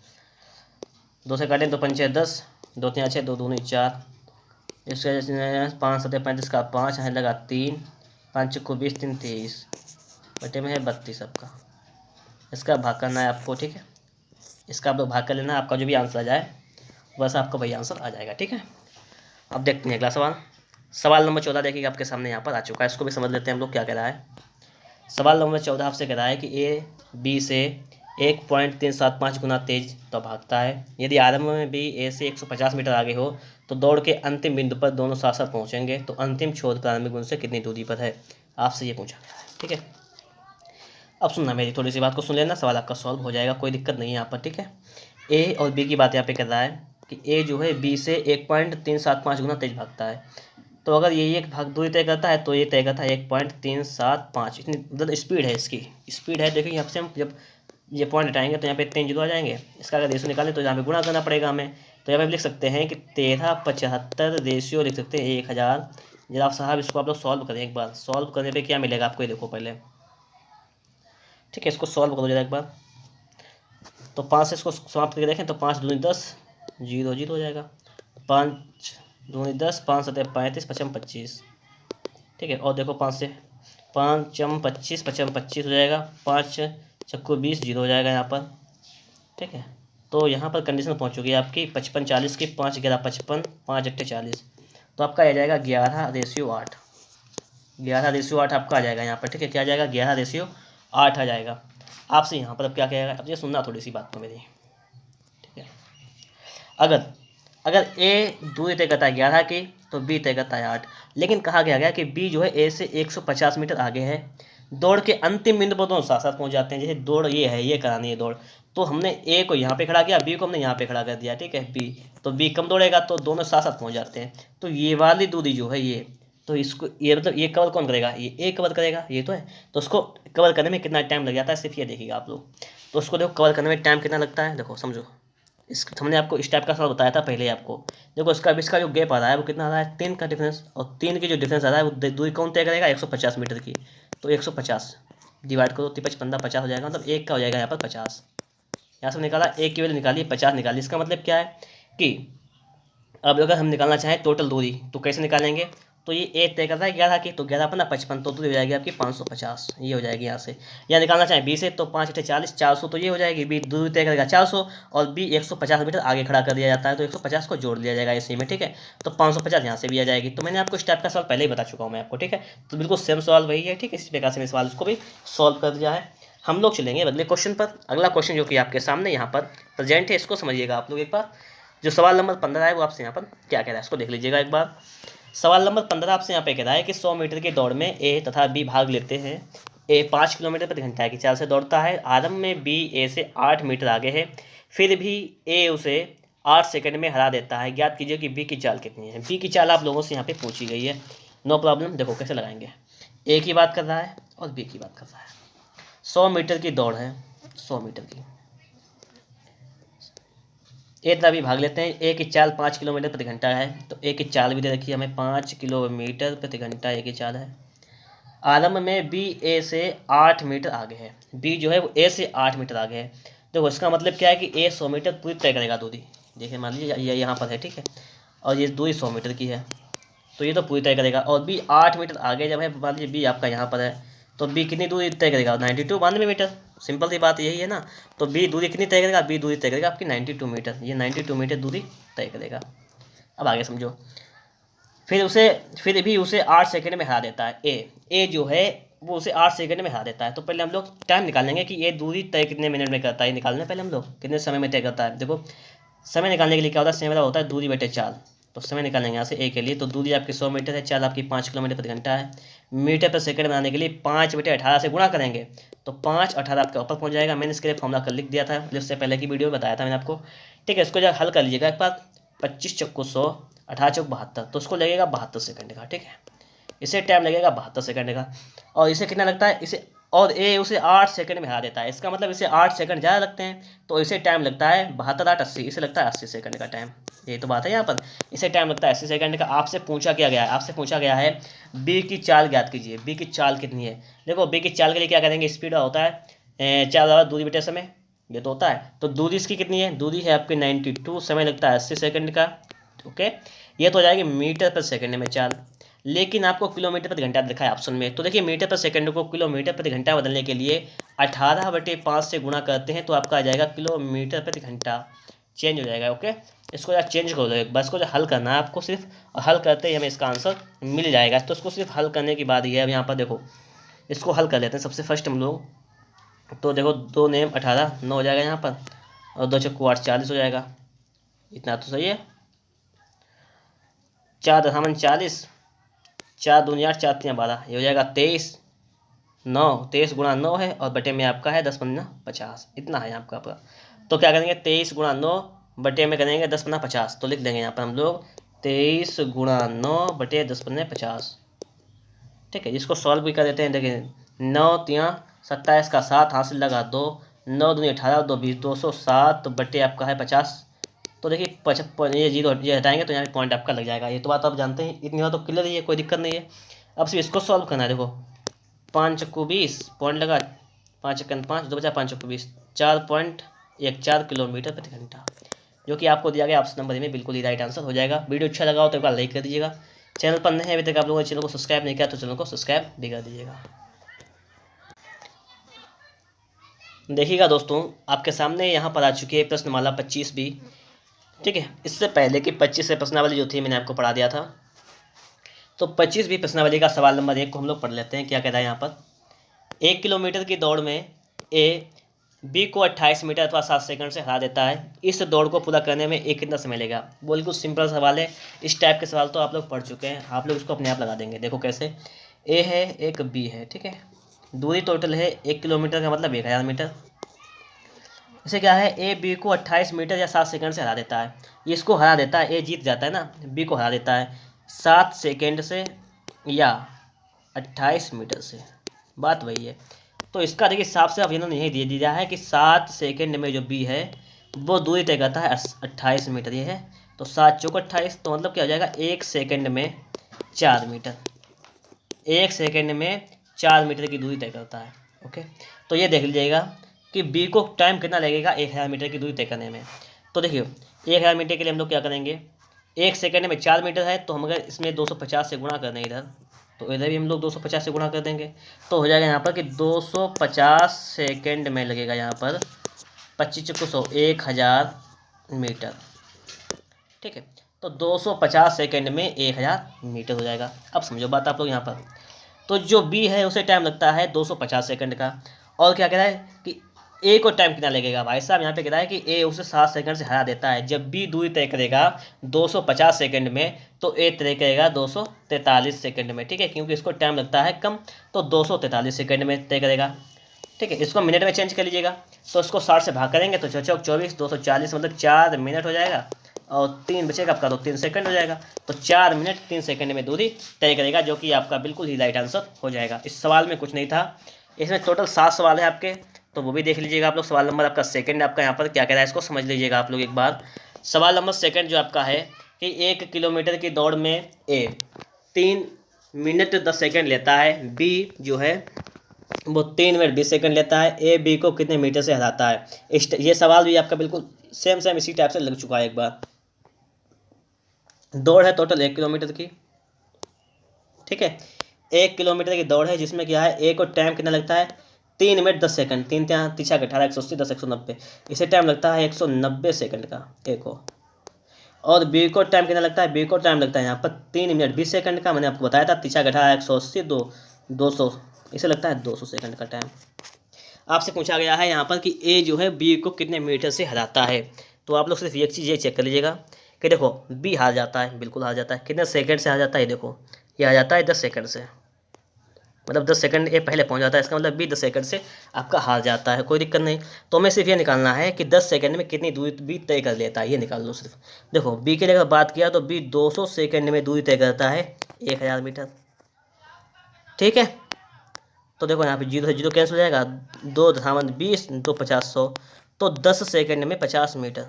2 से काटें तो 5 6 10, 2 3 6 2 दूनी 4, इसके 5 7 35 का 5 यहाँ लगा 3, 5 को 20 3 23 बटे में है 32 आपका। इसका भाग करना है आपको। ठीक है, इसका आप लोग भाग कर लेना, आपका जो भी आंसर आ जाए बस आपका वही आंसर आ जाएगा। ठीक है, अब देखते हैं अगला सवाल। सवाल नंबर 14 देखिए आपके सामने यहाँ पर आ चुका है, इसको भी समझ लेते हैं हम लोग क्या कह रहा है। सवाल नंबर 14 आपसे कह रहा है कि ए बी से 1.375 गुना तेज तो भागता है। यदि आरंभ में बी ए से 150 मीटर आगे हो तो दौड़ के अंतिम बिंदु पर दोनों साथ साथ पहुँचेंगे, तो अंतिम छोर प्रारंभिक बिंदु से कितनी दूरी पर है, आपसे ये पूछा गया है। ठीक है, अब सुनना मेरी थोड़ी सी बात को सुन लेना, सवाल आपका सॉल्व हो जाएगा, कोई दिक्कत नहीं है यहाँ पर। ठीक है, ए और बी की बात यहाँ पे कर रहा है कि ए जो है बी से 1.375 गुना तेज भागता है। तो अगर ये एक भाग दूरी तय करता है तो ये तय करता है 1.375, इतनी मतलब स्पीड है इसकी, स्पीड है। देखिए यहाँ से हम जब ये पॉइंट हटाएंगे तो यहाँ पे 3 जीरो आ जाएंगे। इसका अगर रेशियो निकालें तो यहाँ पे गुणा करना पड़ेगा हमें। तो यहाँ पे हम लिख सकते हैं कि 1375 रेशियो लिख सकते हैं 1000। जरा आप साहब इसको आप लोग सॉल्व करें एक बार। सॉल्व करने पे क्या मिलेगा आपको, ये देखो पहले, ठीक है। इसको सॉल्व करो जरा एक बार। तो 5 से इसको समाप्त करके देखें तो 5 दूनी 10, 0 0 हो जाएगा। 5 दूनी 10, 5 सतह 35, 55 25, ठीक है। और देखो 5 से 5 25, 55 25 हो जाएगा। 5 चक्कू 20, 0 हो जाएगा यहाँ पर, ठीक है। तो यहाँ पर कंडीशन पहुँच चुकी है आपकी 55 40 की। 5 11 55, 5 8 40, तो आपका आ जाएगा 11:8। 11:8 आपका आ जाएगा यहाँ पर, ठीक है। क्या आ जाएगा, 11:8 आ जाएगा। आपसे यहाँ पर अब क्या कहेगा, अब ये सुनना थोड़ी सी बात को मेरी, ठीक है। अगर अगर ए दूरी तय करता है 11 की तो बी तय करता है 8। लेकिन कहा गया कि बी जो है ए से 150 मीटर आगे है। दौड़ के अंतिम बिंदु पर दोनों साथ साथ पहुँच जाते हैं। जैसे दौड़ ये है, ये करानी है दौड़, तो हमने ए को यहाँ पे खड़ा किया, बी को हमने यहाँ पे खड़ा कर दिया, ठीक है। बी तो बी कम दौड़ेगा तो दोनों साथ साथ पहुँच जाते हैं। तो ये वाली दूरी जो है ये, तो इसको ये मतलब ये कवर कौन करेगा, ये ए कवर करेगा, ये तो है। तो उसको कवर करने में कितना टाइम लग जाता है सिर्फ ये देखिएगा आप लोग। तो उसको देखो कवर करने में टाइम कितना लगता है, देखो समझो। इस हमने आपको इस टाइप का सवाल बताया था पहले आपको। देखो इसका जो गैप आ रहा है वो कितना आ रहा है, 3 का डिफरेंस। और 3 की जो डिफरेंस आ रहा है वो दूरी कौन तय करेगा, 150 मीटर की। तो 150 डिवाइड करो, 55 15 50 हो जाएगा, मतलब एक का हो जाएगा यहाँ पर 50। यहाँ से निकाला, एक की वैल्यू निकाली 50 निकाली। इसका मतलब क्या है कि अब अगर हम निकालना चाहें टोटल दूरी तो कैसे निकालेंगे। तो ये ए तय करता है 11 की, तो 11 पर 55, तो दूरी हो जाएगी आपकी 550, ये हो जाएगी यहाँ से। या निकालना चाहें बी से तो 5 8 40, 400, तो ये हो जाएगी। बी दूरी तय करेगा 400 और बी 150 मीटर आगे खड़ा कर दिया जाता है, तो 150 को जोड़ दिया जाएगा इसी में, ठीक है। तो 550 यहाँ से भी आ जाएगी। तो मैंने आपको इस टाइप का सवाल पहले ही बता चुका हूँ मैं आपको, ठीक है। तो बिल्कुल सेम सवाल वही है, ठीक है। इसी प्रकार से सवाल उसको भी सॉल्व कर दिया है। हम लोग चलेंगे अगले क्वेश्चन पर। अगला क्वेश्चन जो कि आपके सामने यहाँ पर प्रेजेंट है, इसको समझिएगा आप लोग एक बार। जो सवाल नंबर 15 है वो आपसे यहाँ पर क्या कह रहा है, इसको देख लीजिएगा एक बार। सवाल नंबर 15 आपसे यहाँ पे कह रहा है कि 100 मीटर की दौड़ में ए तथा बी भाग लेते हैं। ए 5 किलोमीटर प्रति घंटा की चाल से दौड़ता है। आरंभ में बी ए से 8 मीटर आगे है, फिर भी ए उसे 8 सेकंड में हरा देता है। ज्ञात कीजिए कि बी की चाल कितनी है। बी की चाल आप लोगों से यहाँ पे पूछी गई है, नो प्रॉब्लम। देखो कैसे लगाएंगे, ए की बात कर रहा है और बी की बात कर रहा है। 100 मीटर की दौड़ है, 100 मीटर की। ए तथा बी भाग लेते हैं। ए की चाल 5 किलोमीटर प्रति घंटा है, तो ए की चाल भी दे रखी है हमें, 5 किलोमीटर प्रति घंटा ए की चाल है। आरंभ में बी ए से 8 मीटर आगे है। बी जो है वो ए से 8 मीटर आगे है। देखो इसका मतलब क्या है कि ए 100 मीटर पूरी तय करेगा दूरी। देखिए मान लीजिए ये यहाँ पर है, ठीक है, और ये दूरी 100 मीटर की है, तो ये तो पूरी तय करेगा। और बी 8 मीटर आगे जब है, मान लीजिए बी आपका यहाँ पर है, तो बी कितनी दूरी तय करेगा, 92 92 मीटर। सिंपल सी बात यही है ना। तो बी दूरी कितनी तय करेगा, बी दूरी तय करेगा आपकी 92 मीटर। ये 92 मीटर दूरी तय करेगा। अब आगे समझो। फिर भी उसे 8 सेकंड में हरा देता है। ए जो है वो उसे 8 सेकंड में हरा देता है। तो पहले हम लोग टाइम निकालेंगे कि ये दूरी तय कितने मिनट में करता है। निकालने पहले हम लोग कितने समय में तय करता है। देखो समय निकालने के लिए क्या होता है, समय होता है दूरी बटे चाल। तो समय निकालेंगे यहाँ से ए के लिए, तो दूरी आपकी 100 मीटर है, चाल आपकी 5 किलोमीटर प्रति घंटा है। मीटर पर सेकंड बनाने के लिए 5 बटे 18 से गुणा करेंगे, तो 5 18 आपके ऊपर पहुँच जाएगा। मैंने इसके लिए फॉर्मूला कर लिख दिया था, इससे पहले की वीडियो में बताया था मैंने आपको, ठीक है। इसको जब हल कर लीजिएगा एक बार, 25 चक्कू 100, 18 चौक 72, तो उसको लगेगा 72 सेकंड का, ठीक है। इसे टाइम लगेगा 72 सेकंड का। और इसे कितना लगता है, इसे और ए उसे 8 सेकंड में हरा देता है। इसका मतलब इसे 8 सेकंड ज़्यादा लगते हैं, तो इसे टाइम लगता है 72 8 80, इसे लगता है 80 सेकंड का टाइम। ये तो बात है यहाँ पर, इसे टाइम लगता है 80 सेकंड का। आपसे पूछा गया है बी की चाल ज्ञात कीजिए। बी की चाल कितनी है। देखो बी की चाल के लिए क्या करेंगे, स्पीड होता है चाल दूरी बटे समय, ये तो होता है। तो दूरी इसकी कितनी है, दूरी है आपकी 92, समय लगता है 80 सेकंड का, ओके। ये तो हो जाएगी मीटर पर सेकंड में चाल। लेकिन आपको किलोमीटर प्रति घंटा दिखा है ऑप्शन में, तो देखिए मीटर पर सेकंड को किलोमीटर प्रति घंटा बदलने के लिए 18/5 से गुणा करते हैं, तो आपका आ जाएगा किलोमीटर प्रति घंटा, चेंज हो जाएगा, ओके। इसको जरा चेंज कर दो, बस को जो हल करना है आपको सिर्फ, और हल करते ही हमें इसका आंसर मिल जाएगा। तो इसको सिर्फ हल करने की बात ही है। अब यहाँ पर देखो इसको हल कर लेते हैं सबसे फर्स्ट हम लोग। तो देखो 2 नेम 18 9 हो जाएगा यहाँ पर, और 2 चक्कू 8 40 हो जाएगा। इतना तो सही है। 4 दशामन 40, 4 दूनी 8 4 3 12, ये हो जाएगा 23 9, 23 गुणा 9 है, और बटे में आपका है 10 15 50, इतना है आपका आपका। तो क्या करेंगे, 23 गुणा 9 बटे में करेंगे 10 15 50, तो लिख देंगे यहाँ पर हम लोग 23 गुणा 9/10 × 50। ठीक है, इसको सॉल्व भी कर देते हैं। देखिए 9×3 = 27 का 7 हाथ से लगा 2, 9×2 = 18, 2 20, 207 बटे आपका है 50। तो देखिए ये जीरो ये हटाएंगे तो यहाँ पे पॉइंट आपका लग जाएगा। ये तो बात आप जानते हैं, इतनी बात तो क्लियर ही है, कोई दिक्कत नहीं है। अब सिर्फ इसको सॉल्व करना है। देखो 5 × 20 पॉइंट लगा, 5 × 5 2 बचा, 5 × 20 4.14 किलोमीटर प्रति घंटा, जो कि आपको दिया गया ऑप्शन नंबर में बिल्कुल ही राइट आंसर हो जाएगा। वीडियो अच्छा लगा हो तो एक बार लाइक कर दीजिएगा। चैनल पर नए हैं अभी तक आप लोगों ने चैनल को सब्सक्राइब नहीं किया तो चैनल को सब्सक्राइब भी कर दीजिएगा। देखिएगा दोस्तों, आपके सामने यहाँ पर आ चुकी है प्रश्नमाला 25 भी। ठीक है, इससे पहले कि 25 से प्रश्नावली जो थी मैंने आपको पढ़ा दिया था, तो 25 भी प्रश्नावली का सवाल नंबर 1 को हम लोग पढ़ लेते हैं। क्या कहता है यहाँ पर, 1 किलोमीटर की दौड़ में ए बी को 28 मीटर अथवा 7 सेकंड से हरा देता है। इस दौड़ को पूरा करने में एक कितना समय लेगा। बिल्कुल सिंपल सवाल है। इस टाइप के सवाल तो आप लोग पढ़ चुके हैं, आप लोग इसको अपने आप लगा देंगे। देखो कैसे, ए है एक बी है, ठीक है, दूरी टोटल है 1 किलोमीटर का मतलब 1000 मीटर। इसे क्या है, ए बी को 28 मीटर या 7 सेकंड से हरा देता है। इसको हरा देता है, ए जीत जाता है ना, बी को हरा देता है 7 सेकंड से या 28 मीटर से। बात वही है। तो इसका देखिए हिसाब से अब इन्होंने यही दे दिया है कि 7 सेकंड में जो बी है वो दूरी तय करता है 28 मीटर। ये है तो 7 चौक 28, तो मतलब क्या हो जाएगा, 1 सेकंड में 4 मीटर। 1 सेकंड में 4 मीटर की दूरी तय करता है। ओके, तो ये देख लीजिएगा कि बी को टाइम कितना लगेगा 1000 मीटर की दूरी तय करने में। तो देखिए 1000 मीटर के लिए हम लोग क्या करेंगे, 1 सेकंड में 4 मीटर है, तो हम अगर इसमें 250 से गुणा कर दें इधर, तो इधर भी हम लोग 250 से गुणा कर देंगे, तो हो जाएगा यहाँ पर कि 250 सेकंड में लगेगा यहाँ पर 25 × 100 1000 मीटर। ठीक है, तो 250 सेकंड में 1000 मीटर हो जाएगा। अब समझो बात आप लोग यहाँ पर, तो जो बी है उसे टाइम लगता है 250 सेकंड का। और क्या कह रहा है कि ए को टाइम कितना लगेगा। भाई साहब यहाँ पे कह रहा है कि ए उसे 7 सेकंड से हरा देता है। जब बी दूरी तय करेगा 250 सेकंड में, तो ए तय करेगा 243 सेकंड में। ठीक है, क्योंकि इसको टाइम लगता है कम, तो 243 सेकंड में तय करेगा। ठीक है, इसको मिनट में चेंज कर लीजिएगा, तो इसको 60 से भाग करेंगे तो 6 चौक 24, 240 मतलब 4 मिनट हो जाएगा, और 3 बचेगा आपका तो 3 सेकंड हो जाएगा। तो 4 मिनट 3 सेकंड में दूरी तय करेगा, जो कि आपका बिल्कुल ही राइट आंसर हो जाएगा। इस सवाल में कुछ नहीं था, इसमें टोटल 7 सवाल है आपके, तो वो भी देख लीजिएगा आप लोग। सवाल नंबर आपका सेकंड आपका यहाँ पर क्या कह रहा है, इसको समझ लीजिएगा आप लोग एक बार। सवाल नंबर सेकंड जो आपका है कि 1 किलोमीटर की दौड़ में ए 3 मिनट 10 सेकंड लेता है, बी जो है वो 3 मिनट 20 सेकंड लेता है, ए बी को कितने मीटर से हराता है। ये सवाल भी आपका बिल्कुल सेम इसी टाइप से लग चुका है एक बार। दौड़ है टोटल 1 किलोमीटर की। ठीक है, 1 किलोमीटर की दौड़ है, जिसमें क्या है, ए को टाइम कितना लगता है 3 मिनट 10 सेकंड, 3 3 3 18 180 10 190, इसे टाइम लगता है 190 सेकंड का ए को। और बी को टाइम कितना लगता है, बी को टाइम लगता है यहाँ पर 3 मिनट 20 सेकंड का। मैंने आपको बताया था 3 18 180 200, इसे लगता है 200 सेकंड का टाइम। आपसे पूछा गया है यहाँ पर कि ए जो है बी को कितने मीटर से हराता है। तो आप लोग सिर्फ एक चीज़ ये चेक कर लीजिएगा कि देखो बी हार जाता है, बिल्कुल हार जाता है। कितने सेकंड से हार जाता है, देखो ये आ जाता है 10 सेकंड से, मतलब 10 सेकंड ए पहले पहुंच जाता है, इसका मतलब बी 10 सेकंड से आपका हार जाता है। कोई दिक्कत नहीं, तो हमें सिर्फ ये निकालना है कि 10 सेकंड में कितनी दूरी बी तय कर लेता है, ये निकाल लो सिर्फ। देखो बी के लिए अगर बात किया तो बी 200 सेकंड में दूरी तय करता है 1000 मीटर। ठीक है, तो देखो यहाँ पे 0 से 0 कैंसिल हो जाएगा, 2×20 2 50 100, तो 10 सेकंड में 50 मीटर,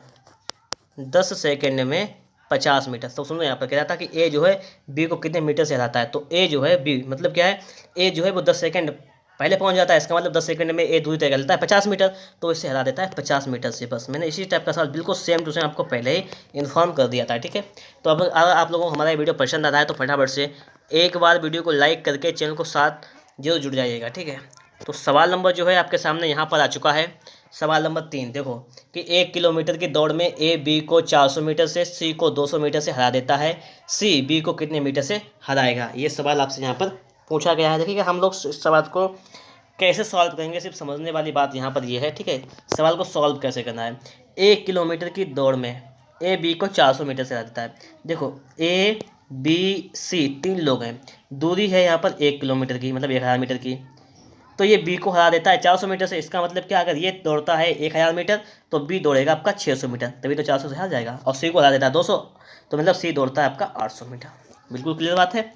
10 सेकंड में 50 मीटर। तो सुनो यहाँ पर कह रहा था कि ए जो है बी को कितने मीटर से हराता है। तो ए जो है बी मतलब क्या है, ए जो है वो 10 सेकंड पहले पहुंच जाता है, इसका मतलब 10 सेकंड में ए दूरी तय कर लेता है 50 मीटर, तो इसे हरा देता है 50 मीटर से। बस मैंने इसी टाइप का सवाल बिल्कुल सेम टू सेम आपको पहले ही इन्फॉर्म कर दिया था। ठीक है, तो अब अगर आप लोगों को हमारा वीडियो पसंद आता है तो फटाफट से एक बार वीडियो को लाइक करके चैनल को साथ जरूर जुड़ जाइएगा। ठीक है, तो सवाल नंबर जो है आपके सामने यहाँ पर आ चुका है। सवाल नंबर 3 देखो कि 1 किलोमीटर की दौड़ में ए बी को 400 मीटर से, सी को 200 मीटर से हरा देता है, सी बी को कितने मीटर से हराएगा। ये सवाल आपसे यहाँ पर पूछा गया है। देखिएगा हम लोग इस सवाल को कैसे सॉल्व करेंगे, सिर्फ समझने वाली बात यहाँ पर ये है। ठीक है, सवाल को सॉल्व कैसे करना है। 1 किलोमीटर की दौड़ में ए बी को 400 मीटर से हरा देता है। देखो ए बी सी 3 लोग हैं, दूरी है यहाँ पर 1 किलोमीटर की मतलब 1000 मीटर की, तो ये बी को हरा देता है 400 मीटर से। इसका मतलब क्या, अगर ये दौड़ता है 1000 मीटर तो बी दौड़ेगा आपका 600 मीटर, तभी तो 400 से हार जाएगा। और सी को हरा देता है 200, तो मतलब सी दौड़ता है आपका 800 मीटर। बिल्कुल क्लियर बात है।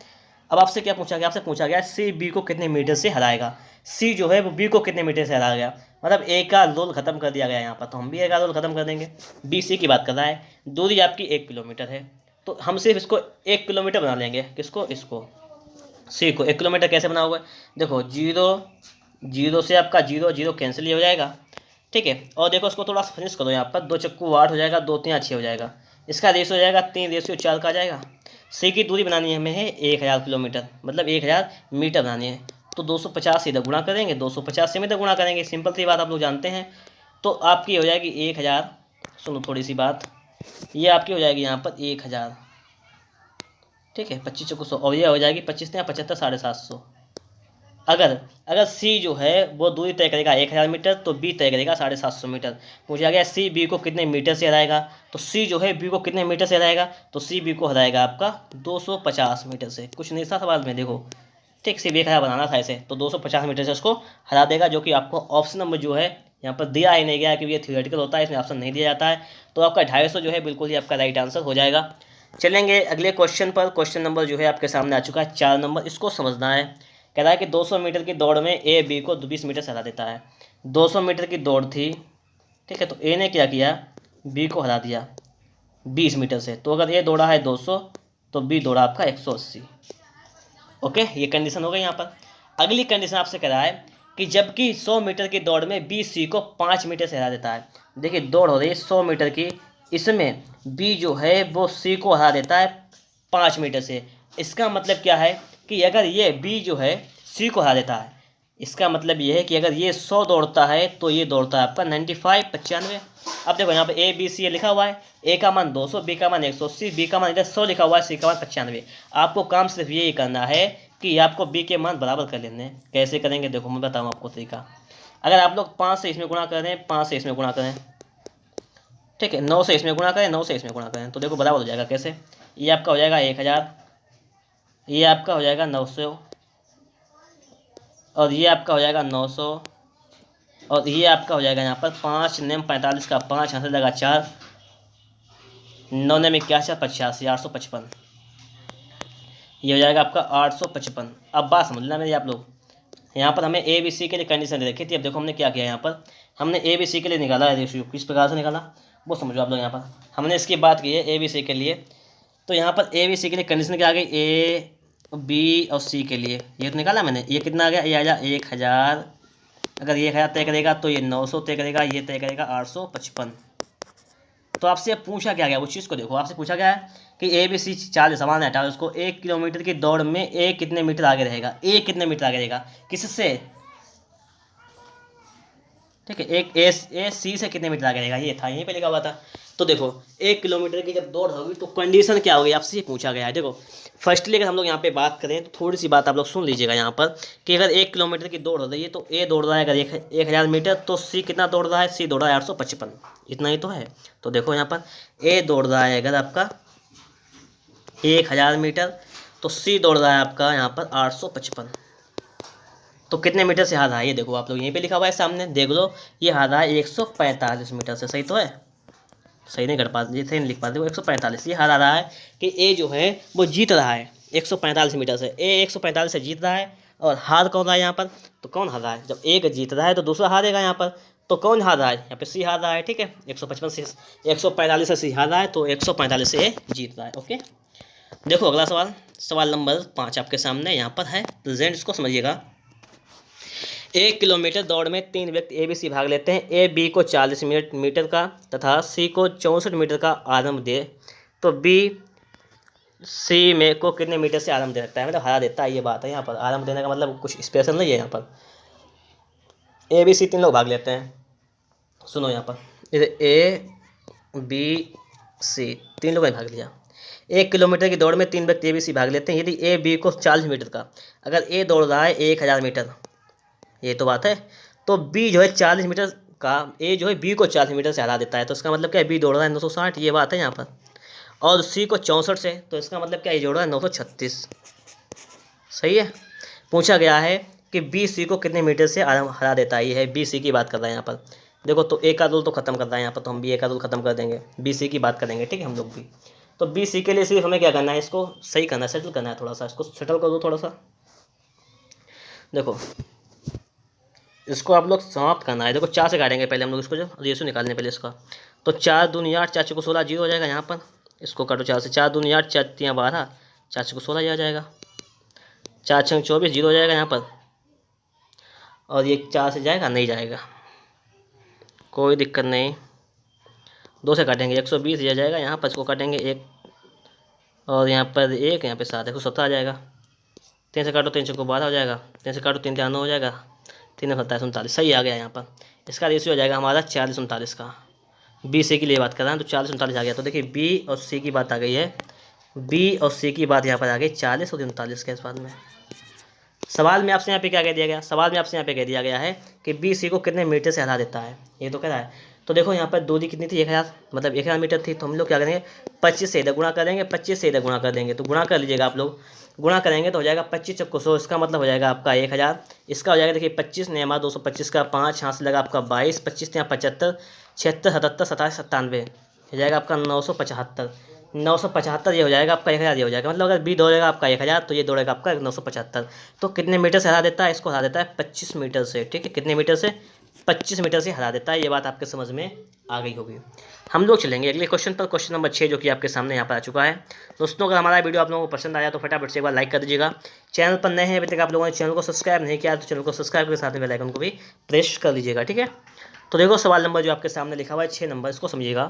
अब आपसे क्या पूछा गया, आपसे पूछा गया सी बी को कितने मीटर से हराएगा। सी जो है वो बी को कितने मीटर से हरा गया, मतलब ए का रोल खत्म कर दिया गया यहाँ पर, तो हम भी ए का रोल खत्म कर देंगे। बी सी की बात कर रहा है, दूरी आपकी 1 किलोमीटर है, तो हम सिर्फ इसको 1 किलोमीटर बना लेंगे। किसको, इसको सी को 1 किलोमीटर कैसे बनाओगे, देखो जीरो जीरो से आपका जीरो जीरो कैंसिल ही हो जाएगा, ठीक है। और देखो इसको थोड़ा सा फिनिश करो, यहाँ पर 2 चक्कू 8 हो जाएगा, 2 3 6 हो जाएगा, इसका रेशियो हो जाएगा 3:4 का आ जाएगा। सी की दूरी बनानी है हमें है 1000 किलोमीटर, मतलब 1000 मीटर बनानी है, तो 250 इधर गुणा करेंगे, 250 से इधर गुणा करेंगे, सिंपल सी बात आप लोग जानते हैं। तो आपकी हो जाएगी 1000, सुनो थोड़ी सी बात, ये आपकी हो जाएगी यहाँ पर 1000, ठीक है, 25 चौको 100, और ये हो जाएगी 25 या 75 750। अगर अगर सी जो है वो दूरी तय करेगा 1000 मीटर, तो बी तय करेगा 750 मीटर। पूछा गया सी बी को कितने मीटर से हराएगा, तो सी जो है बी को कितने मीटर से हराएगा, तो सी बी को हराएगा आपका 250 मीटर से। कुछ नहीं था सवाल में, देखो ठीक, सिर्फ 1000 बनाना था इसे, तो 250 मीटर से उसको हरा देगा, जो कि आपको ऑप्शन नंबर जो है यहाँ पर दिया ही नहीं गया, क्योंकि ये थियोरेटिकल होता है, इसमें ऑप्शन नहीं दिया जाता है। तो आपका 250 जो है बिल्कुल ही आपका राइट आंसर हो जाएगा। चलेंगे अगले क्वेश्चन पर। क्वेश्चन नंबर जो है आपके सामने आ चुका है 4 नंबर, इसको समझना है। कह रहा है कि 200 मीटर की दौड़ में ए बी को 20 मीटर से हरा देता है। 200 मीटर की दौड़ थी, ठीक है, तो ए ने क्या किया, बी को हरा दिया 20 मीटर से। तो अगर ए दौड़ा है 200, तो बी दौड़ा आपका 180। ओके, ये कंडीशन हो गई यहाँ पर। अगली कंडीशन आपसे कह रहा है कि जबकि 100 मीटर की दौड़ में बी सी को 5 मीटर से हरा देता है। देखिए दौड़ हो रही है 100 मीटर की, इसमें बी जो है वो सी को हरा देता है 5 मीटर से। इसका मतलब क्या है कि अगर ये बी जो है सी को हरा देता है, इसका मतलब ये है कि अगर ये 100 दौड़ता है तो ये दौड़ता है आपका 95 95। अब देखो यहाँ पे ए बी सी ये लिखा हुआ है, ए का मान 200, बी का मान 180, बी का मान इधर 100 लिखा हुआ है, सी का मान 95। आपको काम सिर्फ यही करना है कि आपको बी के मान बराबर कर लेने हैं। कैसे करेंगे देखो मैं बताऊँ आपको तरीका। अगर आप लोग 5 से इसमें गुणा करें, 5 से इसमें गुणा करें, ठीक है, 9 से इसमें गुणा करें, 9 से इसमें गुणा करें, तो देखो बराबर हो जाएगा। कैसे, ये आपका हो जाएगा 1000, ये आपका हो जाएगा 900, और ये आपका हो जाएगा 900, और ये आपका हो जाएगा यहाँ पर 5 नेम 45 का 5 यहाँ से लगा 4, 9 नेम 81 85 855, ये हो जाएगा आपका 855। अब बात समझ लेना मेरी आप लोग, यहाँ पर हमें ए बी सी के लिए कंडीशन दे रखी थी। अब देखो हमने क्या किया, यहाँ पर हमने ए बी सी के लिए निकाला है, रेशियो किस प्रकार से निकाला वो समझो आप लोग। यहाँ पर हमने इसकी बात की है ए बी सी के लिए, तो यहाँ पर ए बी सी के लिए कंडीशन क्या आ गई, ए बी और सी के लिए ये तो निकाला मैंने। ये कितना आ गया, ये आ जाए 1000, अगर ये 1000 तय करेगा तो ये 900 तय करेगा, ये तय करेगा 855। तो आपसे पूछा क्या गया, उस चीज़ को देखो। आपसे पूछा गया है कि ए बी सी 4 समान है, हटाओ उसको। 1 किलोमीटर की दौड़ में ए कितने मीटर आगे रहेगा, ए कितने मीटर आगे रहेगा किससे, ठीक है, एक ए सी से कितने मीटर आगे रहेगा, ये था यहीं पे लिखा हुआ था। तो देखो 1 किलोमीटर की जब दौड़ होगी तो कंडीशन क्या होगी, आपसे ये पूछा गया है। देखो फर्स्टली अगर हम लोग यहाँ पे बात करें तो थोड़ी सी बात आप लोग सुन लीजिएगा यहाँ पर, कि अगर 1 किलोमीटर की दौड़ हो रही है तो ए दौड़ रहा है अगर 1000 मीटर, तो सी कितना दौड़ रहा है, सी दौड़ रहा है 855, इतना ही तो है। तो देखो यहाँ पर ए दौड़ रहा है अगर आपका 1000 मीटर, तो सी दौड़ रहा है आपका यहाँ पर 855। तो कितने मीटर से हार रहा है, ये देखो आप लोग यहीं पे लिखा हुआ है सामने, देख लो, ये हार रहा है 145 मीटर से। सही तो है, सही नहीं कर पाते, सही नहीं लिख पाते, वो 145 ये हार आ रहा है कि ए जो है वो जीत रहा है 145 मीटर से। ए 145 से जीत रहा है, और हार कौन रहा है यहाँ पर, तो कौन हार रहा है, जब एक जीत रहा है तो दूसरा हारेगा यहाँ पर। तो कौन हार रहा है, यहाँ पे सी हार रहा है, ठीक है, 155 से 145 से सी हार रहा है, तो 145 से ए जीत रहा है। ओके, देखो अगला सवाल, सवाल नंबर 5 आपके सामने यहाँ पर है, प्रेजेंट, इसको समझिएगा। 1 किलोमीटर दौड़ में 3 व्यक्ति ए बी सी भाग लेते हैं। ए बी को 40 मीटर का तथा सी को 64 मीटर का आरंभ दे, तो बी सी में को कितने मीटर से आरंभ दे सकता है, मतलब हरा देता है, ये बात है। यहाँ पर आरंभ देने का मतलब कुछ स्पेशल नहीं है। यहाँ पर ए बी सी 3 लोग भाग लेते हैं, सुनो यहाँ पर, ए बी सी 3 लोगों ने भाग लिया। 1 किलोमीटर की दौड़ में 3 व्यक्ति ए बी सी भाग लेते हैं। यदि ए बी को 40 मीटर का, अगर ए दौड़ रहा है 1000 मीटर, ये तो बात है, तो बी जो है 40 मीटर का, ए जो है बी को 40 मीटर से हरा देता है, तो इसका मतलब क्या है, बी दौड़ रहा है 960, ये बात है यहाँ पर। और सी को 64 से, तो इसका मतलब क्या है, ये जोड़ रहा है 936। सही है। पूछा गया है कि बी सी को कितने मीटर से हरा देता है, ये है बी सी की बात कर रहा है यहाँ पर। देखो तो ए का रूल तो खत्म कर रहा है यहाँ पर, तो हम बी ए का रूल खत्म कर देंगे, बी सी की बात करेंगे, ठीक है हम लोग भी। तो बी सी के लिए सिर्फ हमें क्या करना है, इसको सही करना है, सेटल करना है, थोड़ा सा इसको सेटल कर दो थोड़ा सा। देखो इसको आप लोग समाप्त करना है। देखो 4 से काटेंगे पहले हम लोग इसको, जो रेशो निकालने पहले इसका। तो 4 दूनी 8, 4 चौको 16, 0 हो जाएगा यहाँ पर। इसको काटो 4 से, 4 दूनी 8, 4 तियाँ 12, 4 चौको 16 ये आ जाएगा। 4 छंग 24, 0 हो जाएगा यहाँ पर। और ये 4 से जाएगा, नहीं जाएगा, कोई दिक्कत नहीं। 2 से काटेंगे 120 ये जाएगा यहाँ पर। इसको काटेंगे 1 और यहाँ पर 1, यहाँ पे 7, 117 आ जाएगा। 3 से काटो 3 चौको 12 हो जाएगा। 3 से काटो 3 तियाँ 9 हो जाएगा। 3 27 39 सही आ गया यहाँ पर। इसका रेशियो हो जाएगा हमारा 40 39 का। बी सी के लिए बात कर रहे हैं तो 40 39 आ गया। तो देखिए बी और सी की बात आ गई है, बी और सी की बात यहाँ पर आ गई 40 और 39 के इस बात में। सवाल में आपसे यहाँ पे क्या कह दिया गया, सवाल में आपसे यहाँ पे कह दिया गया है कि बी सी को कितने मीटर से हरा देता है, ये तो कह रहा है। तो देखो यहाँ पर दूरी कितनी थी, 1000, मतलब 1000 मीटर थी। तो हम लोग क्या करेंगे, 25 से इधर गुणा कर देंगे, 25 से इधर गुणा कर देंगे। तो गुणा कर लीजिएगा आप लोग, गुणा करेंगे तो हो जाएगा 25 चौको 100, इसका मतलब हो जाएगा आपका 1000। इसका हो जाएगा देखिए 25 ने हमारा 225 का 5 यहाँ से लगा आपका 22, 25 यहाँ 75, 76 77 27 97 हो जाएगा आपका 975। 975 ये हो जाएगा आपका 1000 ये हो जाएगा। मतलब अगर बी दौड़ेगा आपका 1000 तो ये दौड़ेगा आपका 975। तो कितने मीटर से हरा देता है, इसको हरा देता है 25 मीटर से। ठीक है, कितने मीटर से, 25 मीटर से हरा देता है। ये बात आपके समझ में आ गई होगी। हम लोग चलेंगे अगले क्वेश्चन पर, क्वेश्चन नंबर 6 जो कि आपके सामने यहाँ पर आ चुका है। दोस्तों अगर हमारा वीडियो आप लोगों को पसंद आया तो फटाफट से एक बार लाइक कर दीजिएगा। चैनल पर नए हैं अभी तक आप लोगों ने चैनल को सब्सक्राइब नहीं किया तो चैनल को सब्सक्राइब के साथ में बेल आइकन को भी प्रेस कर लीजिएगा। ठीक है, तो देखो सवाल नंबर जो आपके सामने लिखा हुआ है 6 नंबर, इसको समझिएगा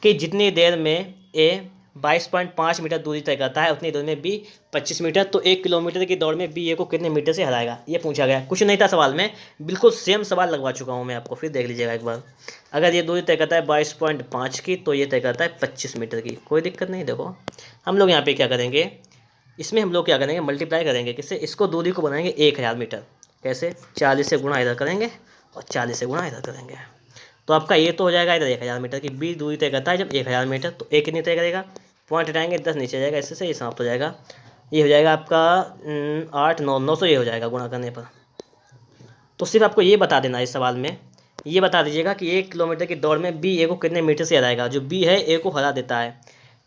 कि जितनी देर में ए 22.5 मीटर दूरी तय करता है उतनी दूरी में बी 25 मीटर, तो 1 किलोमीटर की दौड़ में बी ए को कितने मीटर से हराएगा, ये पूछा गया। कुछ नहीं था सवाल में, बिल्कुल सेम सवाल लगवा चुका हूँ मैं आपको, फिर देख लीजिएगा एक बार। अगर ये दूरी तय करता है 22.5 की तो ये तय करता है 25 मीटर की, कोई दिक्कत नहीं। देखो हम लोग यहाँ पे क्या करेंगे, इसमें हम लोग क्या करेंगे, मल्टीप्लाई करेंगे किससे, इसको दूरी को बनाएंगे 1000 मीटर। कैसे, 40 से गुणा इधर करेंगे और 40 से गुणा इधर करेंगे। तो आपका ये तो हो जाएगा इधर 1000 मीटर की। बी दूरी तय करता है जब 1000 मीटर, तो ए कितनी तय करेगा, पॉइंट हटाएंगे 10 नीचे जाएगा, इससे से ये समाप्त हो जाएगा। ये हो जाएगा आपका 8 9 900 ये हो जाएगा गुणा करने पर। तो सिर्फ आपको ये बता देना इस सवाल में, ये बता दीजिएगा कि 1 किलोमीटर की दौड़ में बी ए को कितने मीटर से हराएगा। जो बी है ए को हरा देता है,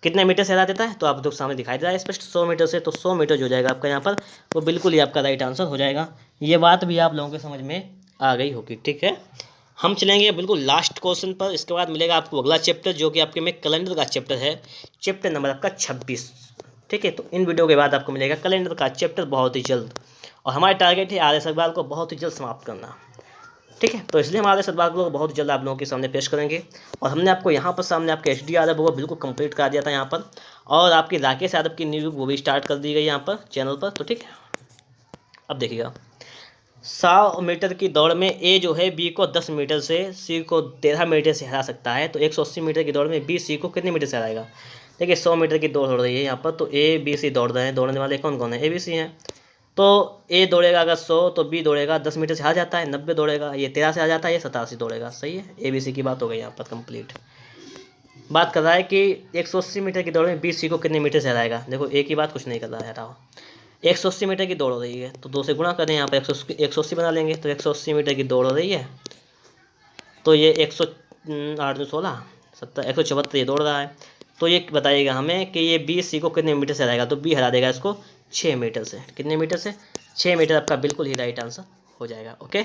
कितने मीटर से हरा देता है, तो आप लोग सामने दिखाई दे रहा है स्पष्ट 100 मीटर से। तो 100 मीटर जो हो जाएगा आपका यहाँ पर, वो बिल्कुल ही आपका राइट आंसर हो जाएगा। ये बात भी आप लोगों के समझ में आ गई होगी। ठीक है, हम चलेंगे बिल्कुल लास्ट क्वेश्चन पर। इसके बाद मिलेगा आपको अगला चैप्टर जो कि आपके में कैलेंडर का चैप्टर है, चैप्टर नंबर आपका 26। ठीक है, तो इन वीडियो के बाद आपको मिलेगा कैलेंडर का चैप्टर बहुत ही जल्द। और हमारा टारगेट है आर्य सवाल को बहुत ही जल्द समाप्त करना। ठीक है, तो इसलिए हम आर्य सवाल को बहुत जल्द आप लोगों के सामने पेश करेंगे। और हमने आपको यहाँ पर सामने आपके एच डी यादव वो बिल्कुल कंप्लीट करा दिया था यहाँ पर, और आपकी राकेश यादव की न्यू वो भी स्टार्ट कर दी गई यहाँ पर चैनल पर। तो ठीक है, अब देखिएगा 100 मीटर की दौड़ में ए जो है बी को 10 मीटर से, सी को 13 मीटर से हरा सकता है। तो 180 मीटर की दौड़ में बी सी को कितने मीटर से हराएगा। देखिए 100 मीटर की दौड़ हो रही है यहाँ पर, तो ए बी सी दौड़ रहे हैं, दौड़ने वाले कौन कौन है, ए बी सी हैं। तो ए दौड़ेगा अगर 100 तो बी दौड़ेगा 10 मीटर से हार जाता है, 90 दौड़ेगा, ये 13 से आ जाता है, ये 87 दौड़ेगा। सही है, ए बी सी की बात हो गई यहाँ पर कंप्लीट। बात कर रहा है कि 180 मीटर की दौड़ में बी सी को कितने मीटर से हराएगा। देखो ए की बात कुछ नहीं कर रहा है, हटाओ। 180 मीटर की दौड़ हो रही है तो 2 से गुणा करें, यहाँ पर 180 बना लेंगे। तो 180 मीटर की दौड़ हो रही है, तो ये 108 16 70 174 ये दौड़ रहा है। तो ये बताइएगा हमें कि ये बी सी को कितने मीटर से हराएगा। तो बी हरा देगा इसको 6 मीटर से। कितने मीटर से, 6 मीटर आपका बिल्कुल ही राइट आंसर हो जाएगा। ओके।